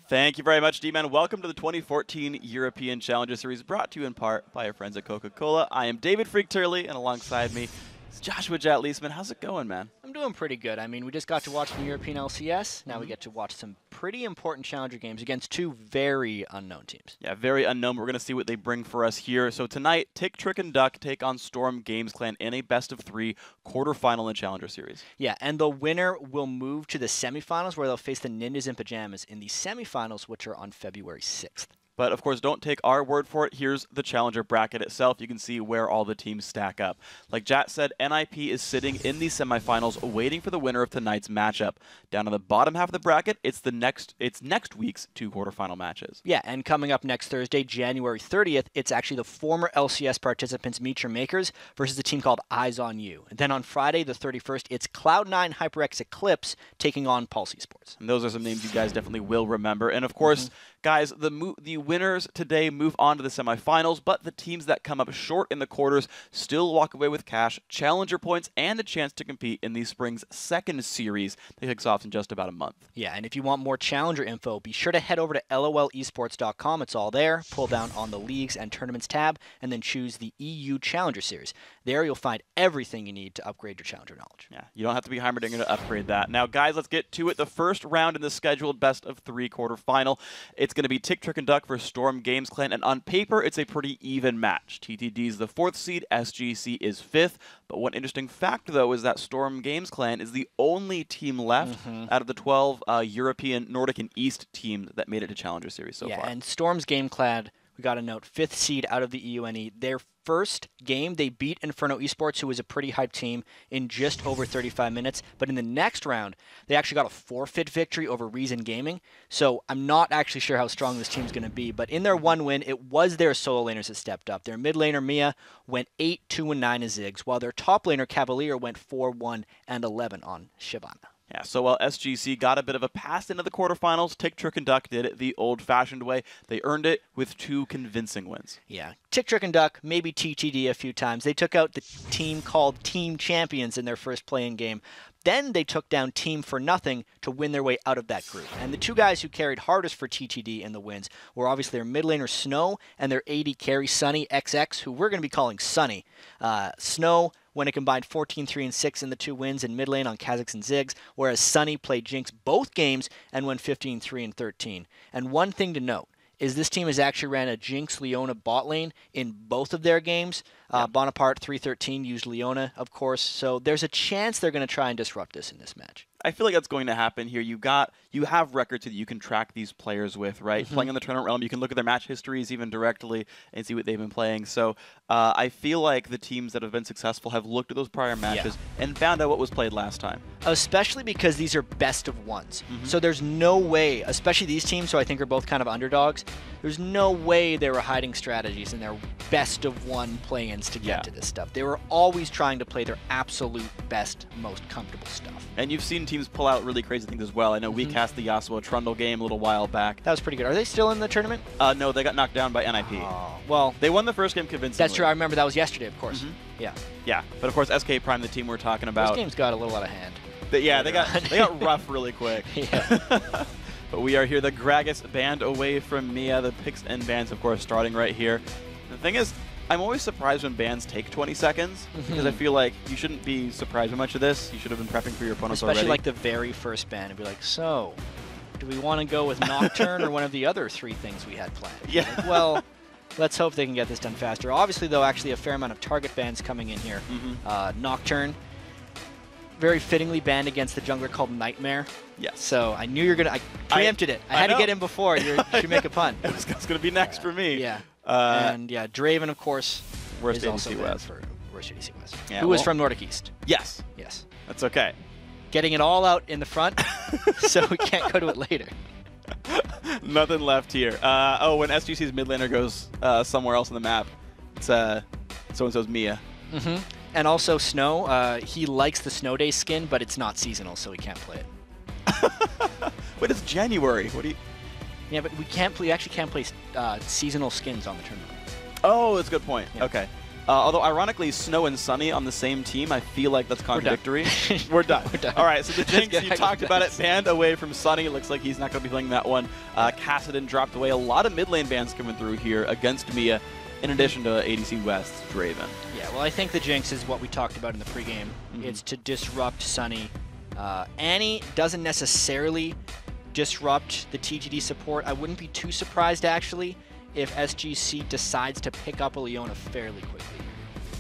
Thank you very much, D-Man. Welcome to the 2014 European Challenger Series, brought to you in part by our friends at Coca-Cola. I am David Freak Turley, and alongside me is Joshua Jat Leisman. How's it going, man? I'm doing pretty good. I mean, we just got to watch the European LCS. Now we get to watch some pretty important Challenger games against two very unknown teams. Yeah, very unknown. We're going to see what they bring for us here. So tonight, Tick, Trick, and Duck take on Storm Games Clan in a best-of-3 quarterfinal in the Challenger Series. Yeah, and the winner will move to the semifinals, where they'll face the Ninjas in Pajamas in the semifinals, which are on February 6th. But, of course, don't take our word for it. Here's the Challenger bracket itself. You can see where all the teams stack up. Like Jat said, NIP is sitting in the semifinals waiting for the winner of tonight's matchup. Down on the bottom half of the bracket, it's next week's 2 quarterfinal matches. Yeah, and coming up next Thursday, January 30th, it's actually the former LCS participants Meet Your Makers versus a team called Eyes on You. And then on Friday, the 31st, it's Cloud9 HyperX Eclipse taking on Pulse Esports. And those are some names you guys definitely will remember. And, of course, guys, the winners today move on to the semifinals, but the teams that come up short in the quarters still walk away with cash, challenger points, and a chance to compete in the spring's second series that kicks off in just about a month. Yeah, and if you want more challenger info, be sure to head over to lolesports.com. It's all there. Pull down on the Leagues and Tournaments tab, and then choose the EU Challenger Series. There you'll find everything you need to upgrade your challenger knowledge. Yeah, you don't have to be Heimerdinger to upgrade that. Now, guys, let's get to it. The first round in the scheduled best-of-3 quarterfinal. It's going to be Tick, Trick, and Duck versus Storm Games Clan, and on paper, it's a pretty even match. TTD is the 4th seed, SGC is 5th, but one interesting fact, though, is that Storm Games Clan is the only team left out of the 12 European, Nordic, and East teams that made it to Challenger Series so far. Yeah, and Storm's Game Clan, we got to note, 5th seed out of the EUNE. Their first game, they beat Inferno Esports, who was a pretty hyped team, in just over 35 minutes. But in the next round, they actually got a forfeit victory over Reason Gaming. So I'm not actually sure how strong this team's going to be. But in their one win, it was their solo laners that stepped up. Their mid laner, Mia, went 8-2-9 as Ziggs, while their top laner, Cavalier, went 4-1-11 on Shyvana. Yeah, so while SGC got a bit of a pass into the quarterfinals, Tick, Trick, and Duck did it the old-fashioned way. They earned it with 2 convincing wins. Yeah, Tick, Trick, and Duck, maybe TTD a few times. They took out the team called Team Champions in their first play-in game. Then they took down Team for Nothing to win their way out of that group. And the 2 guys who carried hardest for TTD in the wins were obviously their mid laner Snow and their AD carry Sunny XX, who we're going to be calling Sunny. Snow when it combined 14-3-6 in the 2 wins in mid lane on Kha'Zix and Ziggs, whereas Sunny played Jinx both games and went 15-3-13. And one thing to note is this team has actually ran a Jinx Leona bot lane in both of their games. Bonaparte 313 used Leona, of course, so there's a chance they're going to try and disrupt this in this match. I feel like that's going to happen here. You have records that you can track these players with, right? Playing on the tournament realm, you can look at their match histories even directly and see what they've been playing. So I feel like the teams that have been successful have looked at those prior matches and found out what was played last time. Especially because these are best of ones. So there's no way, especially these teams, who I think are both kind of underdogs, there's no way they were hiding strategies in their best of one play-ins to get to this stuff. They were always trying to play their absolute best, most comfortable stuff. And you've seen teams pull out really crazy things as well. I know we cast the Yasuo Trundle game a little while back. That was pretty good. Are they still in the tournament? No, they got knocked down by NIP. Well, they won the first game convincingly. That's true. I remember that was yesterday, of course. Yeah. Yeah, but of course SK Prime, the team we're talking about. Those games got a little out of hand. They got rough really quick. But we are here, the Gragas band away from Mia, the picks and bans, of course, starting right here. The thing is, I'm always surprised when bans take 20 seconds, because I feel like you shouldn't be surprised by much of this. You should have been prepping for your opponents already. Especially like the very first ban, and be like, so, do we want to go with Nocturne or one of the other 3 things we had planned? Yeah. Like, well, let's hope they can get this done faster. Obviously, though, actually a fair amount of target bans coming in here. Nocturne, very fittingly banned against the jungler called Nightmare. Yes. So I knew you were going to... I preempted it. I had to get in before. You should make a pun. It was going to be next for me. Yeah. And yeah, Draven, of course, worst is also ADC West. for worst ADC West. Yeah, Who was from Nordic East. Yes. Yes. That's okay. Getting it all out in the front, so we can't go to it later. Nothing left here. Oh, when SGC's mid laner goes somewhere else on the map, it's so-and-so's Mia. And also Snow, he likes the Snow Day skin, but it's not seasonal, so he can't play it. But it's January. What do you... Yeah, but we actually can't play seasonal skins on the tournament. Oh, that's a good point. Yeah. Okay. Although, ironically, Snow and Sunny on the same team, I feel like that's contradictory. We're done. We're done. All right, so the Jinx, you talked about it, this. banned away from Sunny. Looks like he's not going to be playing that one. Kassadin dropped away. A lot of mid lane bans coming through here against Mia, in addition to ADC West's Draven. Yeah, well, I think the Jinx is what we talked about in the pregame. It's to disrupt Sunny. Annie doesn't necessarily disrupt the TTD support. I wouldn't be too surprised, actually, if SGC decides to pick up a Leona fairly quickly.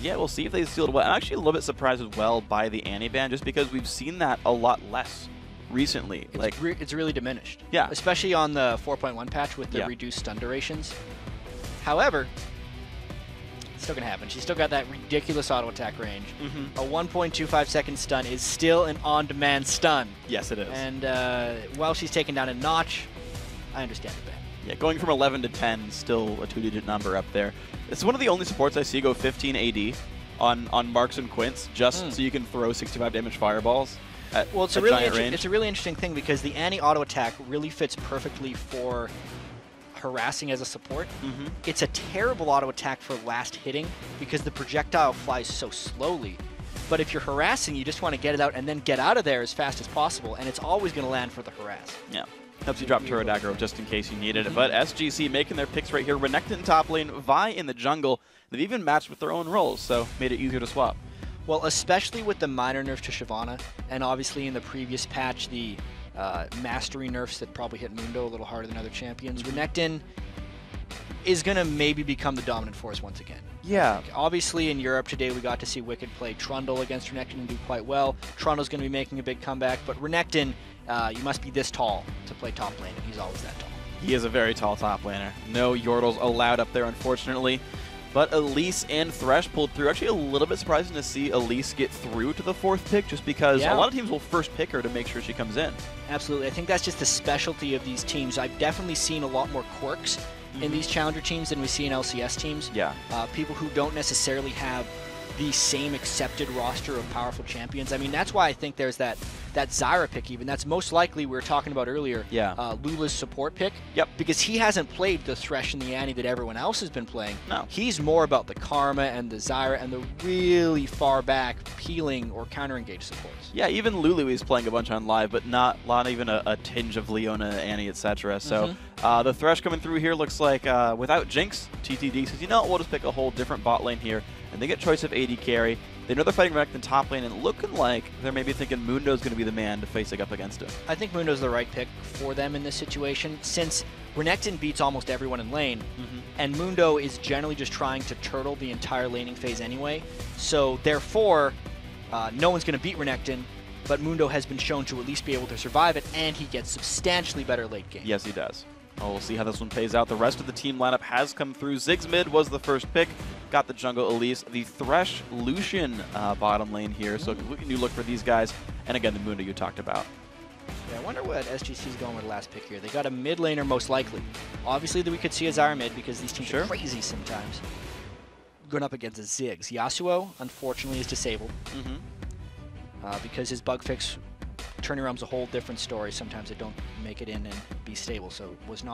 Yeah, we'll see if they seal it well. I'm actually a little bit surprised as well by the Annie ban, just because we've seen that a lot less recently. It's really diminished. Yeah. Especially on the 4.1 patch with the reduced stun durations. However, it's still going to happen. She's still got that ridiculous auto attack range. A 1.25 second stun is still an on-demand stun. Yes, it is. And while she's taken down a notch, I understand the ban. Yeah, going from 11 to 10, still a 2-digit number up there. It's one of the only supports I see go 15 AD on Marks and Quints, just so you can throw 65 damage fireballs at it's a giant range. It's a really interesting thing because the Annie auto attack really fits perfectly for harassing as a support. It's a terrible auto attack for last hitting because the projectile flies so slowly. But if you're harassing, you just want to get it out and then get out of there as fast as possible, and it's always going to land for the harass. Yeah. Helps you drop Turret Aggro just in case you needed it. But SGC making their picks right here. Renekton in top lane, Vi in the jungle. They've even matched with their own roles, so made it easier to swap. Well, especially with the minor nerf to Shyvana, and obviously in the previous patch, the mastery nerfs that probably hit Mundo a little harder than other champions, Renekton is going to maybe become the dominant force once again. Yeah. Obviously, in Europe today, we got to see Wicked play Trundle against Renekton and do quite well. Trundle's going to be making a big comeback, but Renekton, you must be this tall to play top lane, and he's always that tall. He is a very tall top laner. No Yordles allowed up there, unfortunately. But Elise and Thresh pulled through. Actually, a little bit surprising to see Elise get through to the 4th pick, just because a lot of teams will first pick her to make sure she comes in. Absolutely. I think that's just the specialty of these teams. I've definitely seen a lot more quirks in these challenger teams than we see in LCS teams. Yeah. People who don't necessarily have the same accepted roster of powerful champions. I mean, that's why I think there's that Zyra pick even. That's most likely, we were talking about earlier, Lula's support pick. Yep. Because he hasn't played the Thresh and the Annie that everyone else has been playing. No. He's more about the Karma and the Zyra and the really far back peeling or counter-engage supports. Yeah, even Lulu is playing a bunch on live, but not even a tinge of Leona, Annie, etc. So the Thresh coming through here looks like without Jinx, TTD says, you know, we'll just pick a whole different bot lane here. And they get choice of AD carry. They know they're fighting Renekton top lane, and looking like they're maybe thinking Mundo's going to be the man to face up against him. I think Mundo's the right pick for them in this situation, since Renekton beats almost everyone in lane, and Mundo is generally just trying to turtle the entire laning phase anyway. So therefore, no one's going to beat Renekton, but Mundo has been shown to at least be able to survive it, and he gets substantially better late game. Yes, he does. Oh, we'll see how this one plays out. The rest of the team lineup has come through. Ziggs mid was the first pick. Got the jungle Elise. The Thresh Lucian bottom lane here. So completely new look for these guys. And again, the Mundo you talked about. Yeah, I wonder what SGC's going with the last pick here. They got a mid laner most likely. Obviously, we could see a Zyra mid because these teams are crazy sometimes. Going up against a Ziggs. Yasuo, unfortunately, is disabled. Because his bug fix turnaround's a whole different story. Sometimes they don't make it in and be stable, so it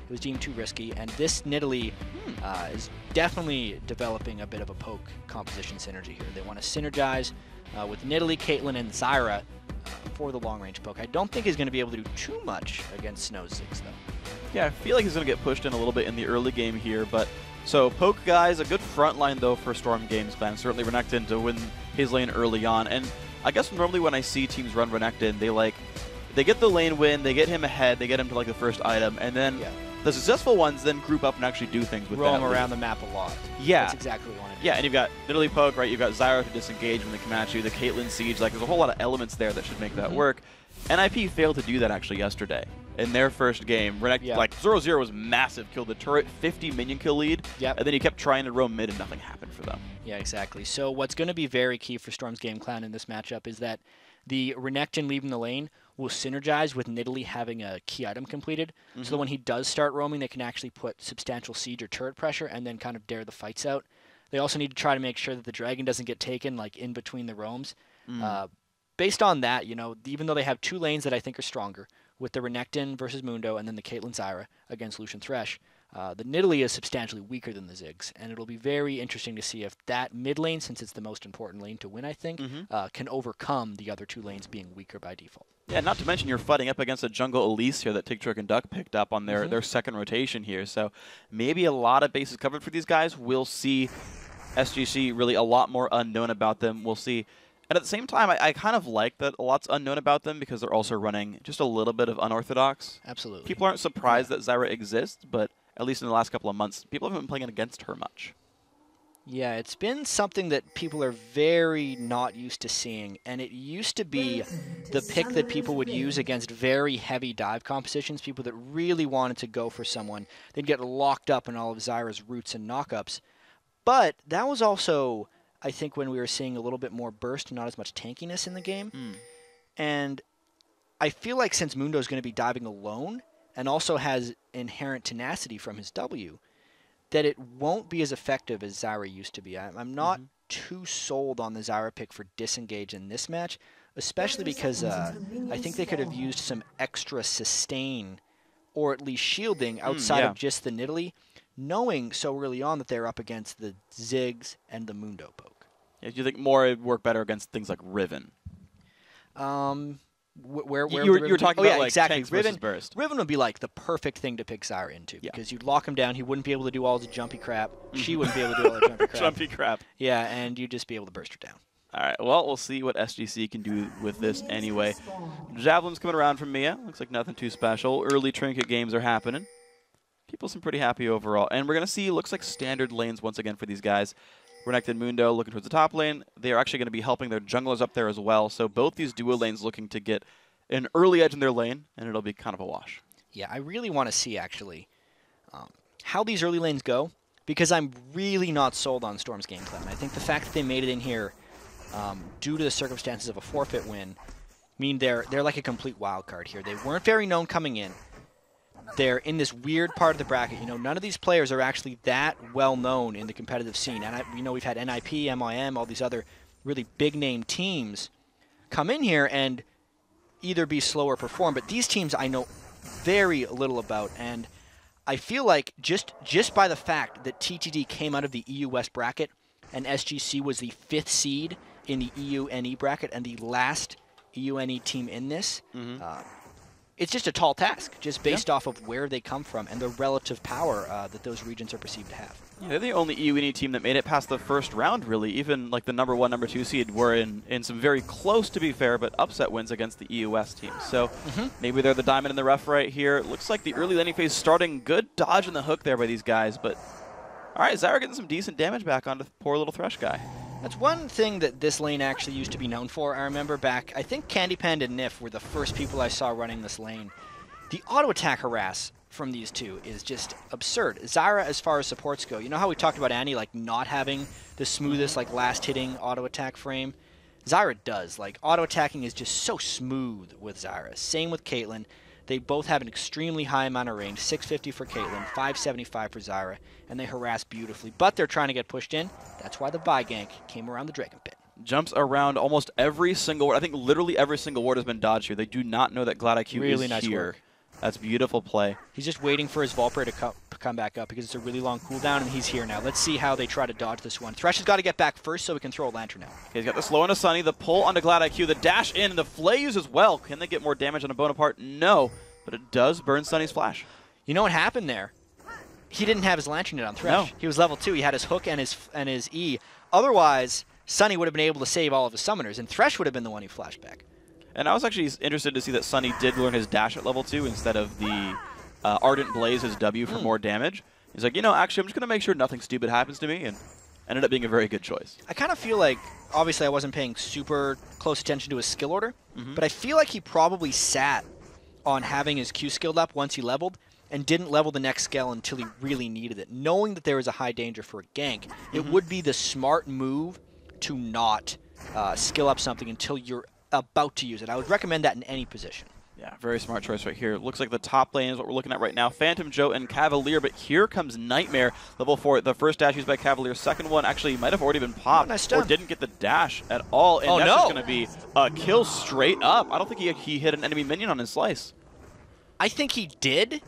was deemed too risky. And this Nidalee is definitely developing a bit of a poke composition synergy here. They want to synergize with Nidalee, Caitlyn, and Zyra for the long-range poke. I don't think he's going to be able to do too much against Snow Ziggs, though. Yeah, I feel like he's going to get pushed in a little bit in the early game here, but so poke guys, a good front line, though, for Storm Games plan. Certainly Renekton to win his lane early on, and I guess normally when I see teams run Renekton, they get the lane win, they get him ahead, they get him to like the first item, and then the successful ones then group up and actually do things with roam around the map a lot. Yeah. That's exactly what you want to do. Yeah, and you've got Nidalee poke, right? You've got Zyra to disengage when they come at you, the Caitlyn siege, like there's a whole lot of elements there that should make that work. NIP failed to do that actually yesterday. In their first game, Renekton, like 0-0 was massive, killed the turret, 50 minion kill lead, and then you kept trying to roam mid and nothing happened for them. Yeah, exactly. So what's going to be very key for Storm's game plan in this matchup is that the Renekton leaving the lane will synergize with Nidalee having a key item completed, so that when he does start roaming, they can actually put substantial siege or turret pressure and then kind of dare the fights out. They also need to try to make sure that the dragon doesn't get taken like in between the roams. Based on that, you know, even though they have two lanes that I think are stronger, with the Renekton versus Mundo and then the Caitlyn Zyra against Lucian Thresh, The Nidalee is substantially weaker than the Ziggs, and it'll be very interesting to see if that mid lane, since it's the most important lane to win, I think, can overcome the other 2 lanes being weaker by default. Yeah, not to mention you're fighting up against a jungle Elise here that TikTok and Duck picked up on their second rotation here. So maybe a lot of bases covered for these guys. We'll see SGC really a lot more unknown about them. We'll see. And at the same time, I kind of like that a lot's unknown about them because they're also running just a little bit of unorthodox. Absolutely. People aren't surprised that Zyra exists, but at least in the last couple of months, people haven't been playing against her much. Yeah, it's been something that people are very not used to seeing, and it used to be the pick that people would use against very heavy dive compositions, people that really wanted to go for someone. They'd get locked up in all of Zyra's roots and knockups. But that was also, I think, when we were seeing a little bit more burst and not as much tankiness in the game. And I feel like since Mundo's going to be diving alone and also has inherent tenacity from his W, that it won't be as effective as Zyra used to be. I'm not too sold on the Zyra pick for disengage in this match, especially because I think they could have used some extra sustain or at least shielding outside of just the Nidalee, knowing so early on that they're up against the Ziggs and the Mundo poke. Yeah, do you think more would work better against things like Riven? Where you were talking about like exactly. tanks versus burst. Riven would be like the perfect thing to pick Zyra into because you'd lock him down. He wouldn't be able to do all the jumpy crap. She wouldn't be able to do all the jumpy crap. Jumpy crap. Yeah, and you'd just be able to burst her down. All right, well, we'll see what SGC can do with this anyway. Javelin's coming around from Mia. Looks like nothing too special. Early trinket games are happening. People seem pretty happy overall. And we're going to see, looks like standard lanes once again for these guys. Renekton and Mundo looking towards the top lane. They are actually going to be helping their junglers up there as well. So both these duo lanes looking to get an early edge in their lane, and it'll be kind of a wash. Yeah, I really want to see, actually, how these early lanes go, because I'm really not sold on Storm's game plan. I think the fact that they made it in here due to the circumstances of a forfeit win mean they're like a complete wild card here. They weren't very known coming in. They're in this weird part of the bracket. You know, none of these players are actually that well known in the competitive scene. And we know we've had NIP, MIM, all these other really big name teams come in here and either be slow or perform. But these teams I know very little about, and I feel like just by the fact that TTD came out of the EU West bracket and SGC was the 5th seed in the EU NE bracket and the last EU NE team in this, it's just a tall task, just based off of where they come from and the relative power that those regions are perceived to have. Yeah, they're the only EU team that made it past the first round, really. Even like the number 1, number 2 seed were in some very close, to be fair, but upset wins against the EU West team. So maybe they're the diamond in the rough right here. It looks like the early laning phase starting good. Dodge in the hook there by these guys, but all right, Zyra getting some decent damage back onto the poor little Thresh guy. That's one thing that this lane actually used to be known for. I remember back, I think Candy Panda and Nif were the first people I saw running this lane. The auto attack harass from these two is just absurd. Zyra, as far as supports go, you know how we talked about Annie like not having the smoothest like last hitting auto attack frame? Zyra does. Like auto attacking is just so smooth with Zyra. Same with Caitlyn. They both have an extremely high amount of range, 650 for Caitlyn, 575 for Zyra, and they harass beautifully. But they're trying to get pushed in. That's why the buy gank came around the Dragon Pit. Jumps around almost every single ward. I think literally every single ward has been dodged here. They do not know that Glad IQ really is nice here. Work. That's beautiful play. He's just waiting for his Volpray to come back up because it's a really long cooldown, and he's here now. Let's see how they try to dodge this one. Thresh has got to get back first so we can throw a Lantern out. Okay, he's got the slow onto Sunny, the pull onto Glad IQ, the dash in, and the flays as well. Can they get more damage on a Bonaparte? No, but it does burn Sunny's flash. You know what happened there? He didn't have his Lantern yet on Thresh. No. He was level 2. He had his hook and his E. Otherwise, Sunny would have been able to save all of his summoners, and Thresh would have been the one who flashed back. And I was actually interested to see that Sunny did learn his dash at level 2 instead of the Ardent Blaze, his W, for more damage. He's like, you know, actually, I'm just going to make sure nothing stupid happens to me, and ended up being a very good choice. I kind of feel like, obviously I wasn't paying super close attention to his skill order, but I feel like he probably sat on having his Q skilled up once he leveled, and didn't level the next skill until he really needed it. Knowing that there was a high danger for a gank, it would be the smart move to not skill up something until you're about to use it. I would recommend that in any position. Yeah, very smart choice right here. Looks like the top lane is what we're looking at right now. Phantom Joe and Cavalier, but here comes Nightmare. Level 4, the first dash used by Cavalier. Second one actually might have already been popped, nice or didn't get the dash at all. And that's just going to be a kill straight up. I don't think he hit an enemy minion on his slice. I think he did,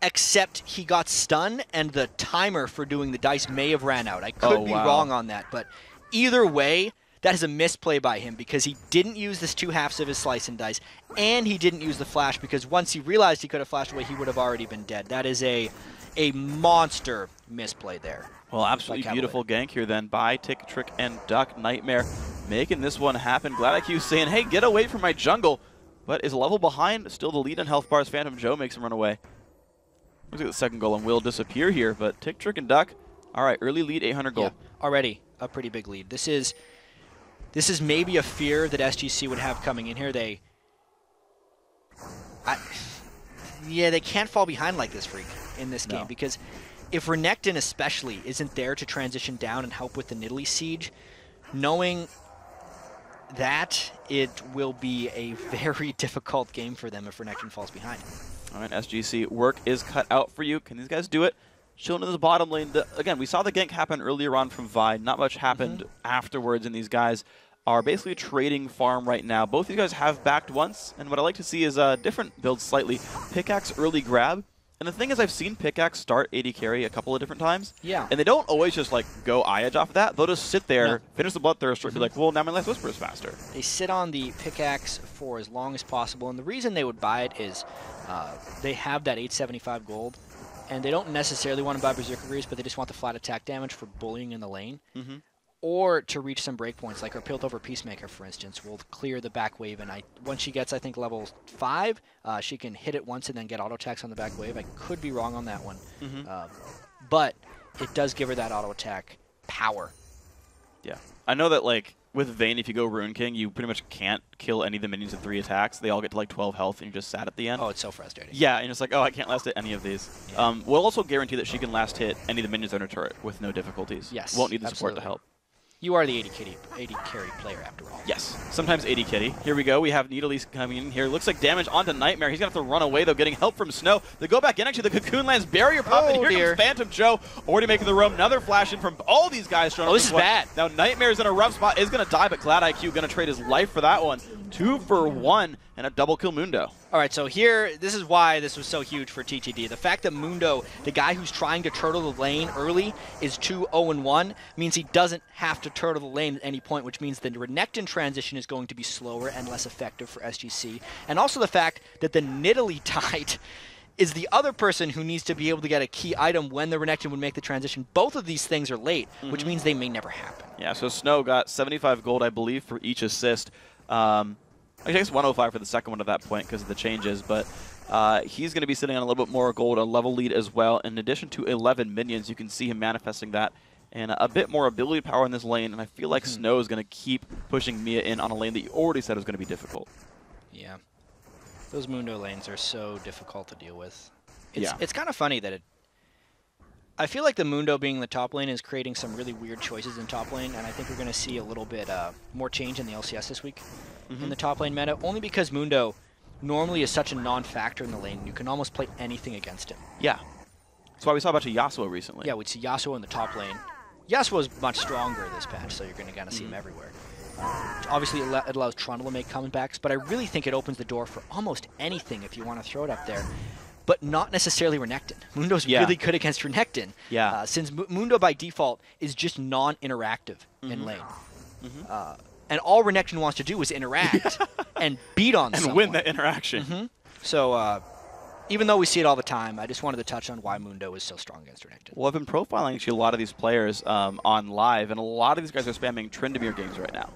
except he got stunned, and the timer for doing the dice may have ran out. I could be wrong on that, but either way, that is a misplay by him because he didn't use this 2 halves of his slice and dice, and he didn't use the flash because once he realized he could have flashed away, he would have already been dead. That is a monster misplay there. Well, absolutely beautiful gank here then by Tick, Trick, and Duck. Nightmare making this one happen. GladIQ saying, hey, get away from my jungle, but is a level behind. Still the lead in health bars. Phantom Joe makes him run away. Looks like the second golem will disappear here, but Tick, Trick, and Duck, all right, early lead, 800 gold. Yeah, already a pretty big lead. This is maybe a fear that SGC would have coming in here. They can't fall behind like this, Freak, in this game, because if Renekton especially isn't there to transition down and help with the Nidalee siege, knowing that, it will be a very difficult game for them if Renekton falls behind. All right, SGC, work is cut out for you. Can these guys do it? Chilling in the bottom lane. Again, we saw the gank happen earlier on from Vi. Not much happened afterwards, and these guys are basically trading farm right now. Both these guys have backed once, and what I like to see is different builds slightly. Pickaxe early grab. And the thing is, I've seen Pickaxe start AD carry a couple of different times. Yeah. And they don't always just like go eye edge off of that. They'll just sit there, finish the Bloodthirster, and be like, well, now my Last Whisper is faster. They sit on the Pickaxe for as long as possible. And the reason they would buy it is they have that 875 gold. And they don't necessarily want to buy Berserker Greaves, but they just want the flat attack damage for bullying in the lane. Or to reach some breakpoints, like our Piltover Peacemaker, for instance, will clear the back wave. And once she gets, I think, level 5, she can hit it once and then get auto attacks on the back wave. I could be wrong on that one. But it does give her that auto attack power. Yeah. I know that, like, with Vayne, if you go Rune King, you pretty much can't kill any of the minions in 3 attacks. They all get to, like, 12 health, and you're just sad at the end. Oh, it's so frustrating. Yeah, and it's like, oh, I can't last hit any of these. Yeah. We'll also guarantee that she can last hit any of the minions on her turret with no difficulties. Yes, won't need the support to help. You are the AD carry player, after all. Yes, sometimes AD Kitty. Here we go. We have Nidalee coming in here. Looks like damage onto Nightmare. He's going to have to run away, though, getting help from Snow. They go back in. Actually, the Cocoon lands barrier pop, and here comes Phantom Joe, already making the roam. Another flash in from all these guys. Oh, this is bad. Now, Nightmare's in a rough spot. Is going to die, but GladIQ going to trade his life for that one. 2 for 1, and a double kill Mundo. All right, so here, this is why this was so huge for TTD. The fact that Mundo, the guy who's trying to turtle the lane early, is 2-0-1, means he doesn't have to turtle the lane at any point, which means the Renekton transition is going to be slower and less effective for SGC. And also the fact that the Nidalee Tide is the other person who needs to be able to get a key item when the Renekton would make the transition. Both of these things are late, which means they may never happen. Yeah, so Snow got 75 gold, I believe, for each assist. I guess 105 for the second one at that point because of the changes, but he's going to be sitting on a little bit more gold, a level lead as well. In addition to 11 minions, you can see him manifesting that and a bit more ability power in this lane, and I feel like Snow is going to keep pushing Mia in on a lane that you already said was going to be difficult. Yeah. Those Mundo lanes are so difficult to deal with. It's kind of funny that I feel like the Mundo being the top lane is creating some really weird choices in top lane, and I think we're going to see a little bit more change in the LCS this week in the top lane meta, only because Mundo normally is such a non-factor in the lane. You can almost play anything against him. Yeah. That's why we saw a bunch of Yasuo recently. Yeah, we'd see Yasuo in the top lane. Yasuo is much stronger this patch, so you're going to kind of see him everywhere. Obviously, it allows Trundle to make comebacks, but I really think it opens the door for almost anything if you want to throw it up there. But not necessarily Renekton. Mundo's really good against Renekton. Yeah. Since Mundo by default is just non-interactive in lane. And all Renekton wants to do is interact and beat on someone. And win that interaction. So even though we see it all the time, I just wanted to touch on why Mundo is so strong against Renekton. Well, I've been profiling actually a lot of these players on live, and a lot of these guys are spamming Tryndamere games right now.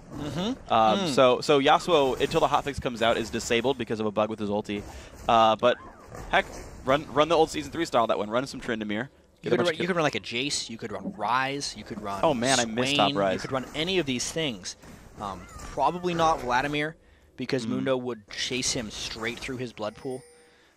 So Yasuo, until the hotfix comes out, is disabled because of a bug with his ulti. But heck, run the old Season 3 style that one. Run some Tryndamere. You could run like a Jace. You could run Ryze. You could run Oh man, Swain, I missed top Ryze. You could run any of these things. Probably not Vladimir, because Mundo would chase him straight through his blood pool.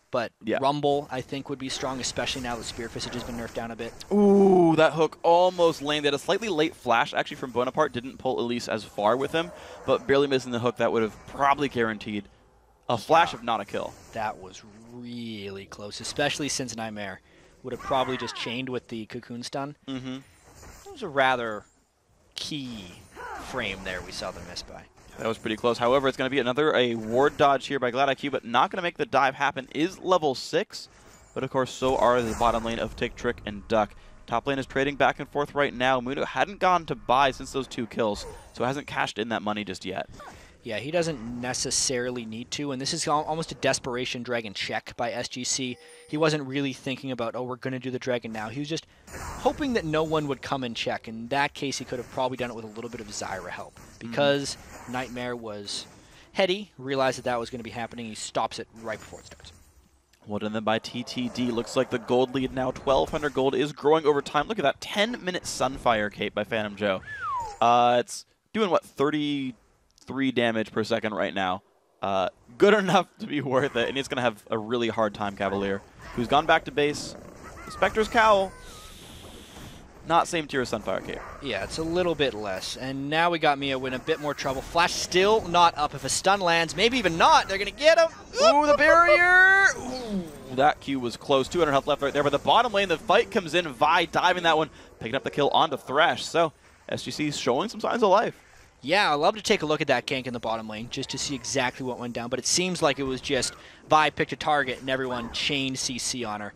But Rumble, I think, would be strong, especially now that Spear Visage has been nerfed down a bit. Ooh, that hook almost landed. A slightly late flash, actually, from Bonaparte. Didn't pull Elise as far with him, but barely missing the hook. That would have probably guaranteed a flash, if not a kill. That was really close, especially since Nightmare would have probably just chained with the Cocoon stun. It was a rather key frame there we saw them miss by. That was pretty close. However, it's going to be a ward dodge here by GladIQ, but not going to make the dive happen. Is level 6, but of course so are the bottom lane of Tick, Trick, and Duck. Top lane is trading back and forth right now. Muno hadn't gone to buy since those 2 kills, so hasn't cashed in that money just yet. Yeah, he doesn't necessarily need to, and this is almost a desperation dragon check by SGC. He wasn't really thinking about, oh, we're going to do the dragon now. He was just hoping that no one would come and check. In that case, he could have probably done it with a little bit of Zyra help. Because Nightmare was heady, realized that that was going to be happening, he stops it right before it starts. Well done then by TTD. Looks like the gold lead now, 1,200 gold, is growing over time. Look at that 10-minute Sunfire cape by Phantom Joe. It's doing, what, 33 damage per second right now. Good enough to be worth it, and he's going to have a really hard time, Cavalier, who's gone back to base. The Spectre's Cowl, not same tier as Sunfire cape. Yeah, it's a little bit less. And now we got Mia in a bit more trouble. Flash still not up. If a stun lands, maybe even not, they're going to get him. Ooh, the barrier! Ooh, that Q was close. 200 health left right there. But the bottom lane, the fight comes in. Vi diving that one, picking up the kill onto Thresh. So SGC is showing some signs of life. Yeah, I'd love to take a look at that gank in the bottom lane just to see exactly what went down, but it seems like it was just Vi picked a target and everyone chained CC on her.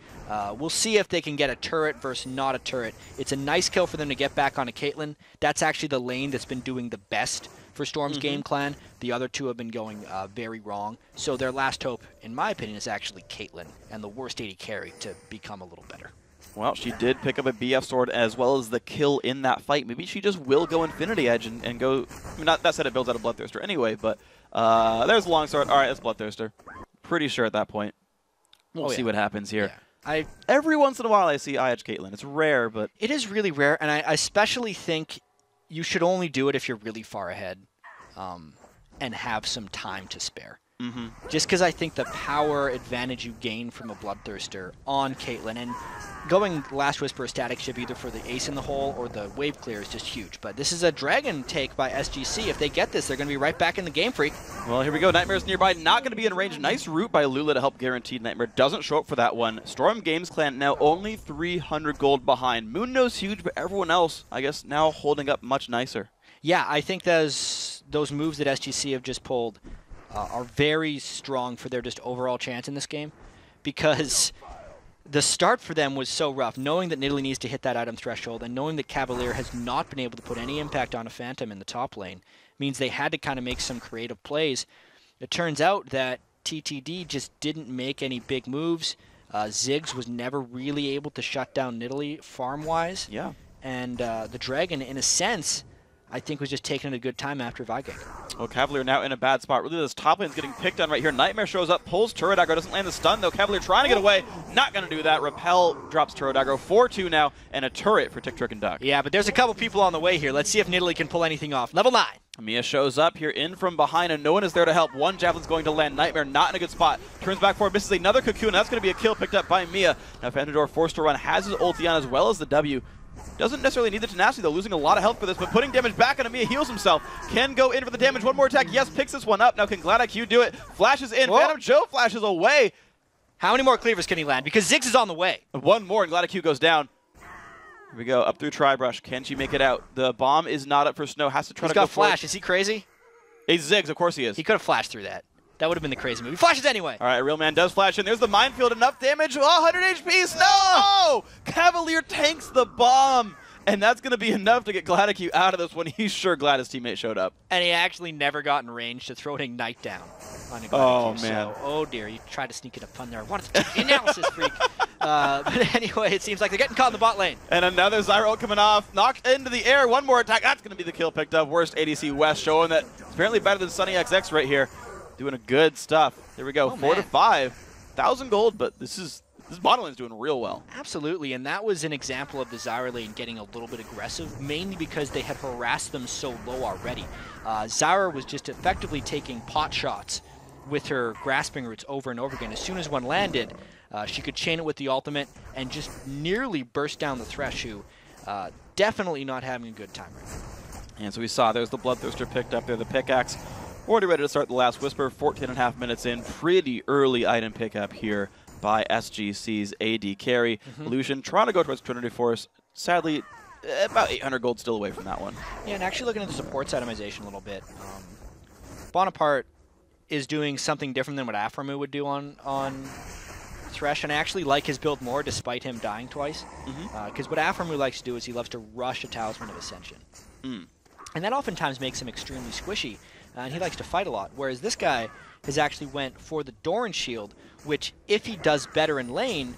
We'll see if they can get a turret versus not a turret. It's a nice kill for them to get back onto Caitlyn. That's actually the lane that's been doing the best for Storm's game clan. The other two have been going very wrong. So their last hope, in my opinion, is actually Caitlyn and the worst AD carry to become a little better. Well, she did pick up a BF sword as well as the kill in that fight. Maybe she just will go Infinity Edge and go... I mean, not that said it builds out a Bloodthirster anyway, but there's a long sword. All right, that's Bloodthirster. Pretty sure at that point. We'll see what happens here. Yeah. Every once in a while I see IH Caitlyn. It's rare, but... It is really rare, and I especially think you should only do it if you're really far ahead and have some time to spare. Just because I think the power advantage you gain from a Bloodthirster on Caitlyn, and going Last Whisper static ship either for the ace in the hole or the wave clear is just huge. But this is a dragon take by SGC. If they get this, they're going to be right back in the game, Freak. Well, here we go. Nightmare's nearby, not going to be in range. Nice route by Lula to help Guaranteed. Nightmare doesn't show up for that one. Storm Games Clan now only 300 gold behind. Moonno's huge, but everyone else, I guess, now holding up much nicer. Yeah, I think those moves that SGC have just pulled are very strong for their just overall chance in this game, because the start for them was so rough, knowing that Nidalee needs to hit that item threshold and knowing that Cavalier has not been able to put any impact on a Phantom in the top lane means they had to kind of make some creative plays. It turns out that TTD just didn't make any big moves. Ziggs was never really able to shut down Nidalee farm-wise. Yeah. And the Dragon, in a sense, I think was just taking a good time after Viking. Well, Cavalier now in a bad spot. Really, this top lane's getting picked on right here. Nightmare shows up, pulls Turret Aggro, doesn't land the stun, though. Cavalier trying to get away, not going to do that. Repel drops Turret Aggro, 4-2 now, and a turret for Tick, Trick, and Duck. Yeah, but there's a couple people on the way here. Let's see if Nidalee can pull anything off. Level 9. Mia shows up here in from behind, and no one is there to help. One Javelin's going to land. Nightmare not in a good spot. Turns back forward, misses another Cocoon. That's going to be a kill picked up by Mia. Now Fandor forced to run, has his ulti on as well as the W. Doesn't necessarily need the tenacity, though, losing a lot of health for this, but putting damage back on Mia, heals himself. Can go in for the damage. One more attack. Yes, picks this one up. Now can GladIQ do it? Flashes in. Whoa. Phantom Joe flashes away. How many more cleavers can he land? Because Ziggs is on the way. One more, and GladIQ goes down. Here we go, up through Tribrush. Can she make it out? The bomb is not up for Snow. Has to try to go for flash. Is he crazy? He's Ziggs, of course he is. He could have flashed through that. That would have been the crazy move. He flashes anyway. All right, Real Man does flash in. There's the minefield. Enough damage. Oh, 100 HP. Snow! Cavalier tanks the bomb. And that's going to be enough to get GladIQ out of this one. He's sure glad his teammate showed up. And he actually never got in range to throw an Ignite down on a GladIQ. Oh, man. So, oh, dear. You tried to sneak in a pun there. I wanted to do the analysis, Freak. But anyway, it seems like they're getting caught in the bot lane. And another Zyra ult coming off. Knocked into the air. One more attack. That's going to be the kill picked up. Worst ADC West, showing that it's apparently better than Sunny XX right here. Doing a good stuff. There we go. 4 to 5. 1,000 gold, but this bottom lane's doing real well. Absolutely, and that was an example of the Zyra lane getting a little bit aggressive, mainly because they had harassed them so low already. Zyra was just effectively taking pot shots with her grasping roots over and over again. As soon as one landed, she could chain it with the ultimate and just nearly burst down the Thresh, who definitely not having a good time right now. And so we saw there's the Bloodthirster picked up there, the pickaxe. Already ready to start the Last Whisper, 14.5 minutes in. Pretty early item pickup here by SGC's AD carry. Illusion trying to go towards Trinity Force. Sadly, about 800 gold still away from that one. Yeah, and actually looking at the supports itemization a little bit, Bonaparte is doing something different than what Aframu would do on Thresh, and I actually like his build more despite him dying twice. Because what Aframu likes to do is he loves to rush a Talisman of Ascension. And that oftentimes makes him extremely squishy, and he likes to fight a lot. Whereas this guy has actually went for the Doran Shield, which, if he does better in lane,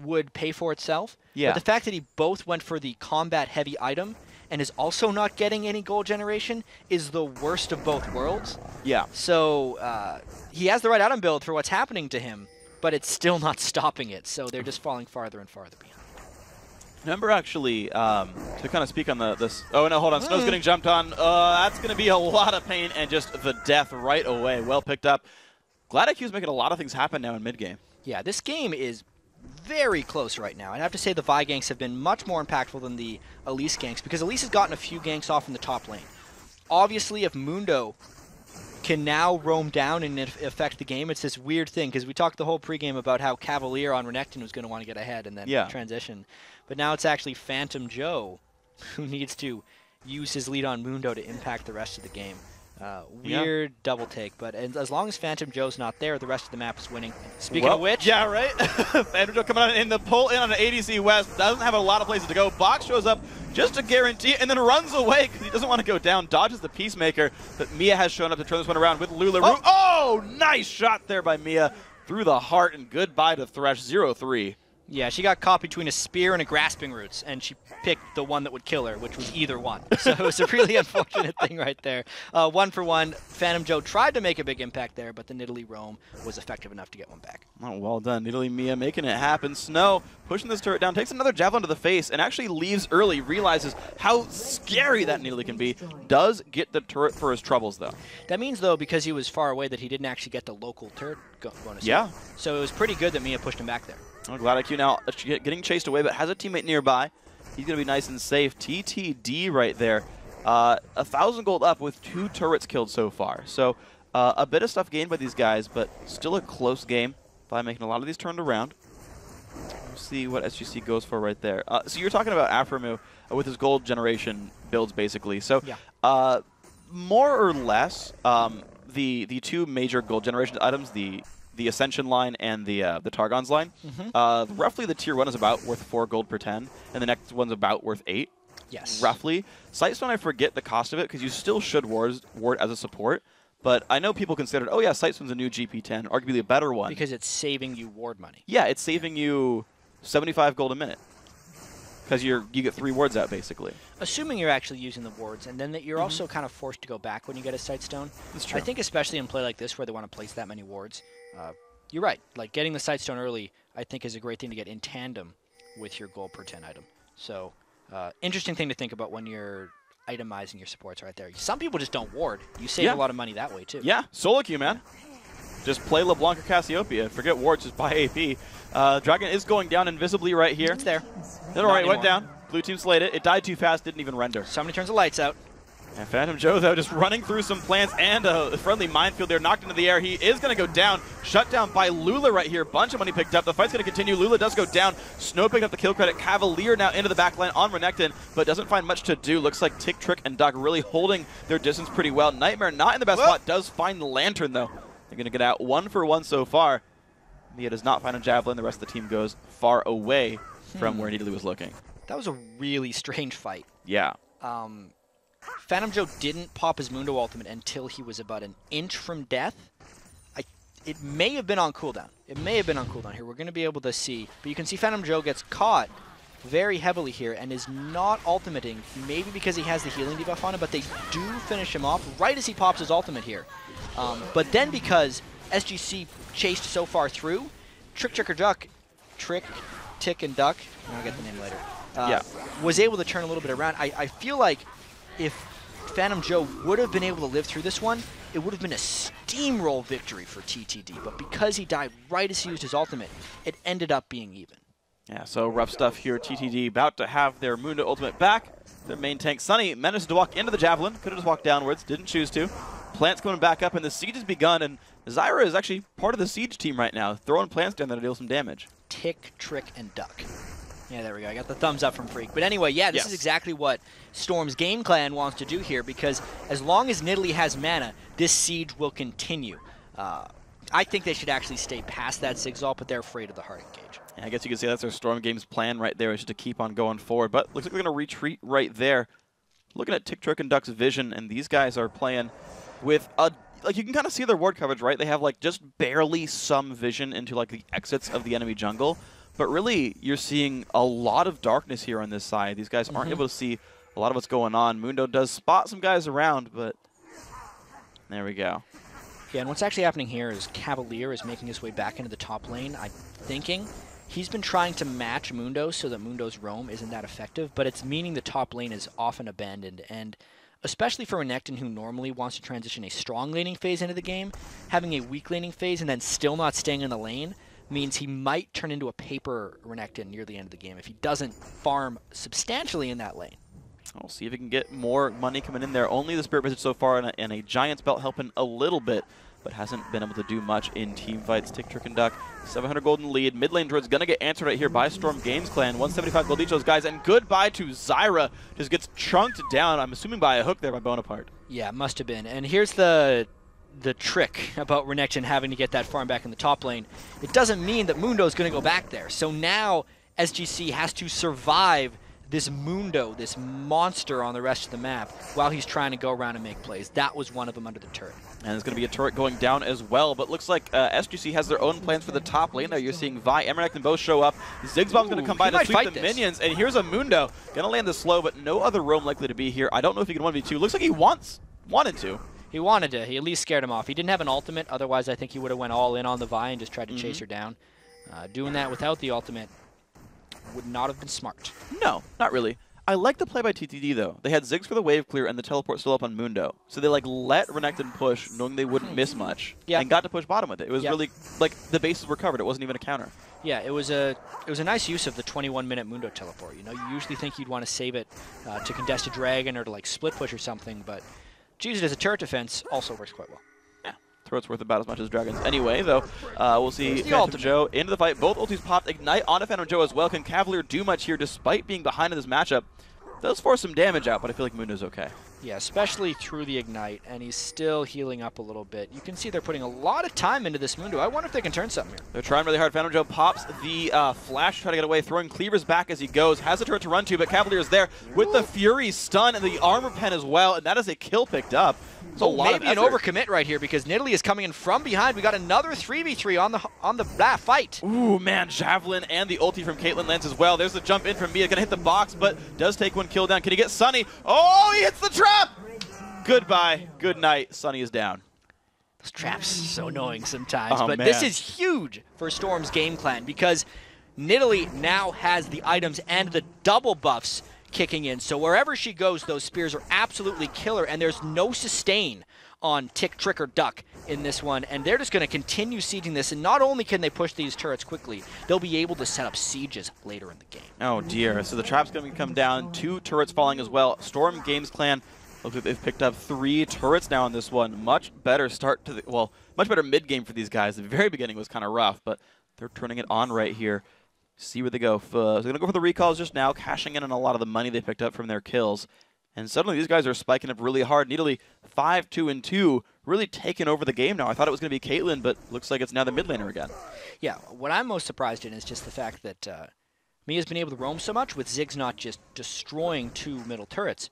would pay for itself. Yeah. But the fact that he both went for the combat-heavy item and is also not getting any gold generation is the worst of both worlds. Yeah. So he has the right item build for what's happening to him, but it's still not stopping it. So they're just falling farther and farther behind. Remember, actually, to kind of speak on this. Oh, no, hold on. Snow's getting jumped on. That's going to be a lot of pain and just the death right away. Well picked up. Glad IQ's making a lot of things happen now in mid-game. Yeah, this game is very close right now. I'd have to say the Vi ganks have been much more impactful than the Elise ganks, because Elise has gotten a few ganks off in the top lane. Obviously, if Mundo can now roam down and affect the game, it's this weird thing, because we talked the whole pregame about how Cavalier on Renekton was going to want to get ahead and then transition. But now it's actually Phantom Joe who needs to use his lead on Mundo to impact the rest of the game. Weird double take, but as long as Phantom Joe's not there, the rest of the map is winning. Speaking of which... Yeah, right? Phantom Joe coming out in the pull in on an ADC West. Doesn't have a lot of places to go. Box shows up just to guarantee it and then runs away because he doesn't want to go down. Dodges the Peacemaker, but Mia has shown up to turn this one around with Lula. Oh, nice shot there by Mia through the heart, and goodbye to Thresh. 0-3. Yeah, she got caught between a spear and a grasping roots, and she picked the one that would kill her, which was either one. So it was a really unfortunate thing right there. 1 for 1. Phantom Joe tried to make a big impact there, but the Nidalee Roam was effective enough to get one back. Oh, well done. Nidalee Mia making it happen. Snow pushing this turret down, takes another javelin to the face, and actually leaves early, realizes how scary that Nidalee can be. Does get the turret for his troubles, though. That means, though, because he was far away, that he didn't actually get the local turret bonus. Yeah. So it was pretty good that Mia pushed him back there. Oh, glad IQ now getting chased away, but has a teammate nearby. He's going to be nice and safe. TTD right there. 1,000 gold up with 2 turrets killed so far. So a bit of stuff gained by these guys, but still a close game by making a lot of these turned around. We'll see what SGC goes for right there. So you're talking about Aframu with his gold generation builds, basically. So more or less, the 2 major gold generation items, the Ascension line and the Targon's line. Roughly the tier 1 is about worth 4 gold per 10, and the next one's about worth 8. Yes. Roughly. Sightstone, I forget the cost of it, because you still should ward as a support, but I know people considered, oh yeah, Sightstone's a new GP10, arguably a better one. Because it's saving you ward money. Yeah, it's saving you 75 gold a minute. Because you get 3 wards out, basically. Assuming you're actually using the wards, and then that you're also kind of forced to go back when you get a Sightstone. That's true. I think especially in play like this, where they want to place that many wards, you're right. Like, getting the Sightstone early, I think, is a great thing to get in tandem with your gold per 10 item. So, interesting thing to think about when you're itemizing your supports right there. Some people just don't ward. You save a lot of money that way, too. Yeah, solo queue, man. Just play LeBlanc or Cassiopeia. Forget wards, just buy AP. Dragon is going down invisibly right here. It's there. All right, went down. Blue team slayed it. It died too fast, didn't even render. Somebody turns the lights out. And Phantom Joe, though, just running through some plants and a friendly minefield there, knocked into the air. He is going to go down, shut down by Lula right here. Bunch of money picked up. The fight's going to continue. Lula does go down. Snow picked up the kill credit. Cavalier now into the backline on Renekton, but doesn't find much to do. Looks like Tick, Trick, and Duck really holding their distance pretty well. Nightmare not in the best spot. Does find the Lantern, though. They're going to get out 1 for 1 so far. Mia does not find a Javelin. The rest of the team goes far away from where Nidalee was looking. That was a really strange fight. Yeah. Phantom Joe didn't pop his Mundo ultimate until he was about an inch from death. It may have been on cooldown. It may have been on cooldown here. We're going to be able to see. But you can see Phantom Joe gets caught very heavily here and is not ultimating, maybe because he has the healing debuff on him, but they do finish him off right as he pops his ultimate here. But then because SGC chased so far through, Tick, and Duck, I'll get the name later, was able to turn a little bit around. I feel like if Phantom Joe would have been able to live through this one, it would have been a steamroll victory for TTD. But because he died right as he used his ultimate, it ended up being even. Yeah, so rough stuff here. TTD about to have their Mundo ultimate back. Their main tank, Sunny, managed to walk into the Javelin. Could have just walked downwards, didn't choose to. Plants coming back up, and the siege has begun. And Zyra is actually part of the siege team right now, throwing plants down there to deal some damage. Tick, Trick, and Duck. Yeah, there we go. I got the thumbs up from Freak. But anyway, yeah, this is exactly what Storm's game clan wants to do here, because as long as Nidalee has mana, this siege will continue. I think they should actually stay past that Zigzag, but they're afraid of the hard engage. Yeah, I guess you could say that's their Storm Games plan right there, is just to keep on going forward. But looks like they're going to retreat right there. Looking at TikTok and Duck's vision, and these guys are playing with a, like, you can kind of see their ward coverage, right? They have like just barely some vision into like the exits of the enemy jungle. But really, you're seeing a lot of darkness here on this side. These guys aren't able to see a lot of what's going on. Mundo does spot some guys around, but there we go. Yeah, and what's actually happening here is Cavalier is making his way back into the top lane. I'm thinking he's been trying to match Mundo so that Mundo's roam isn't that effective, but it's meaning the top lane is often abandoned. And especially for Renekton, who normally wants to transition a strong laning phase into the game, having a weak laning phase and then still not staying in the lane means he might turn into a paper Renekton near the end of the game if he doesn't farm substantially in that lane. We'll see if he can get more money coming in there. Only the Spirit Visage so far, and a Giant's Belt helping a little bit, but hasn't been able to do much in team fights. TikTok and Duck, 700 golden lead. Mid lane droid's going to get answered right here by Storm Games Clan. 175 gold each of those guys, and goodbye to Zyra. Just gets chunked down, I'm assuming by a hook there by Bonaparte. Yeah, must have been. And here's the trick about Renekton having to get that farm back in the top lane. It doesn't mean that Mundo's going to go back there. So now SGC has to survive this Mundo, this monster on the rest of the map, while he's trying to go around and make plays. That was one of them under the turret. And there's going to be a turret going down as well, but looks like SGC has their own plans for the top lane there. You're seeing Vi and Renekton both show up. Zigzag's going to come by to sweep the minions, and here's a Mundo. Going to land the slow, but no other roam likely to be here. I don't know if he can 1v2. Looks like he wanted to. He wanted to. He at least scared him off. He didn't have an ultimate. Otherwise, I think he would have went all in on the Vi and just tried to chase her down. Doing that without the ultimate would not have been smart. No, not really. I like the play by TTD, though. They had Ziggs for the wave clear and the teleport still up on Mundo. So they, like, let Renekton push, knowing they wouldn't miss much, and got to push bottom with it. It was really, like, the bases were covered. It wasn't even a counter. Yeah, it was a nice use of the 21-minute Mundo teleport. You know, you usually think you'd want to save it to contest a dragon or to, like, split push or something, but to use it as a turret defense also works quite well. Yeah, turret's worth about as much as dragons. Anyway, though, we'll see Phantom Joe into the fight. Both ultis popped. Ignite onto Phantom Joe as well. Can Cavalier do much here despite being behind in this matchup? Does force some damage out, but I feel like Mundo's okay. Yeah, especially through the Ignite, and he's still healing up a little bit. You can see they're putting a lot of time into this Mundo. I wonder if they can turn something here. They're trying really hard. Phantom Joe pops the flash to try to get away, throwing cleavers back as he goes. Has a turret to run to, but Cavalier's there with the Fury stun and the armor pen as well, and that is a kill picked up. So maybe an overcommit right here because Nidalee is coming in from behind. We got another 3v3 on the fight. Ooh, man, Javelin and the ulti from Caitlyn lands as well. There's the jump in from Mia. Gonna hit the box, but does take one kill down. Can he get Sunny? Oh, he hits the trap! Goodbye. Good night. Sunny is down. Those traps so annoying sometimes, but this is huge for Storm's game plan because Nidalee now has the items and the double buffs kicking in. So wherever she goes, those spears are absolutely killer, and there's no sustain on Tick, Trick, or Duck in this one, and they're just going to continue sieging this, and not only can they push these turrets quickly, they'll be able to set up sieges later in the game. Oh dear, so the trap's going to come down, 2 turrets falling as well. Storm Games Clan, looks like they've picked up 3 turrets now on this one. Much better start to the, well, much better mid-game for these guys. The very beginning was kind of rough, but they're turning it on right here. See where they go. So they're going to go for the recalls just now, cashing in on a lot of the money they picked up from their kills. And suddenly these guys are spiking up really hard. Nidalee 5-2-2, really taking over the game now. I thought it was going to be Caitlyn, but looks like it's now the mid laner again. Yeah, what I'm most surprised in is just the fact that Mia's been able to roam so much with Ziggs not just destroying 2 middle turrets.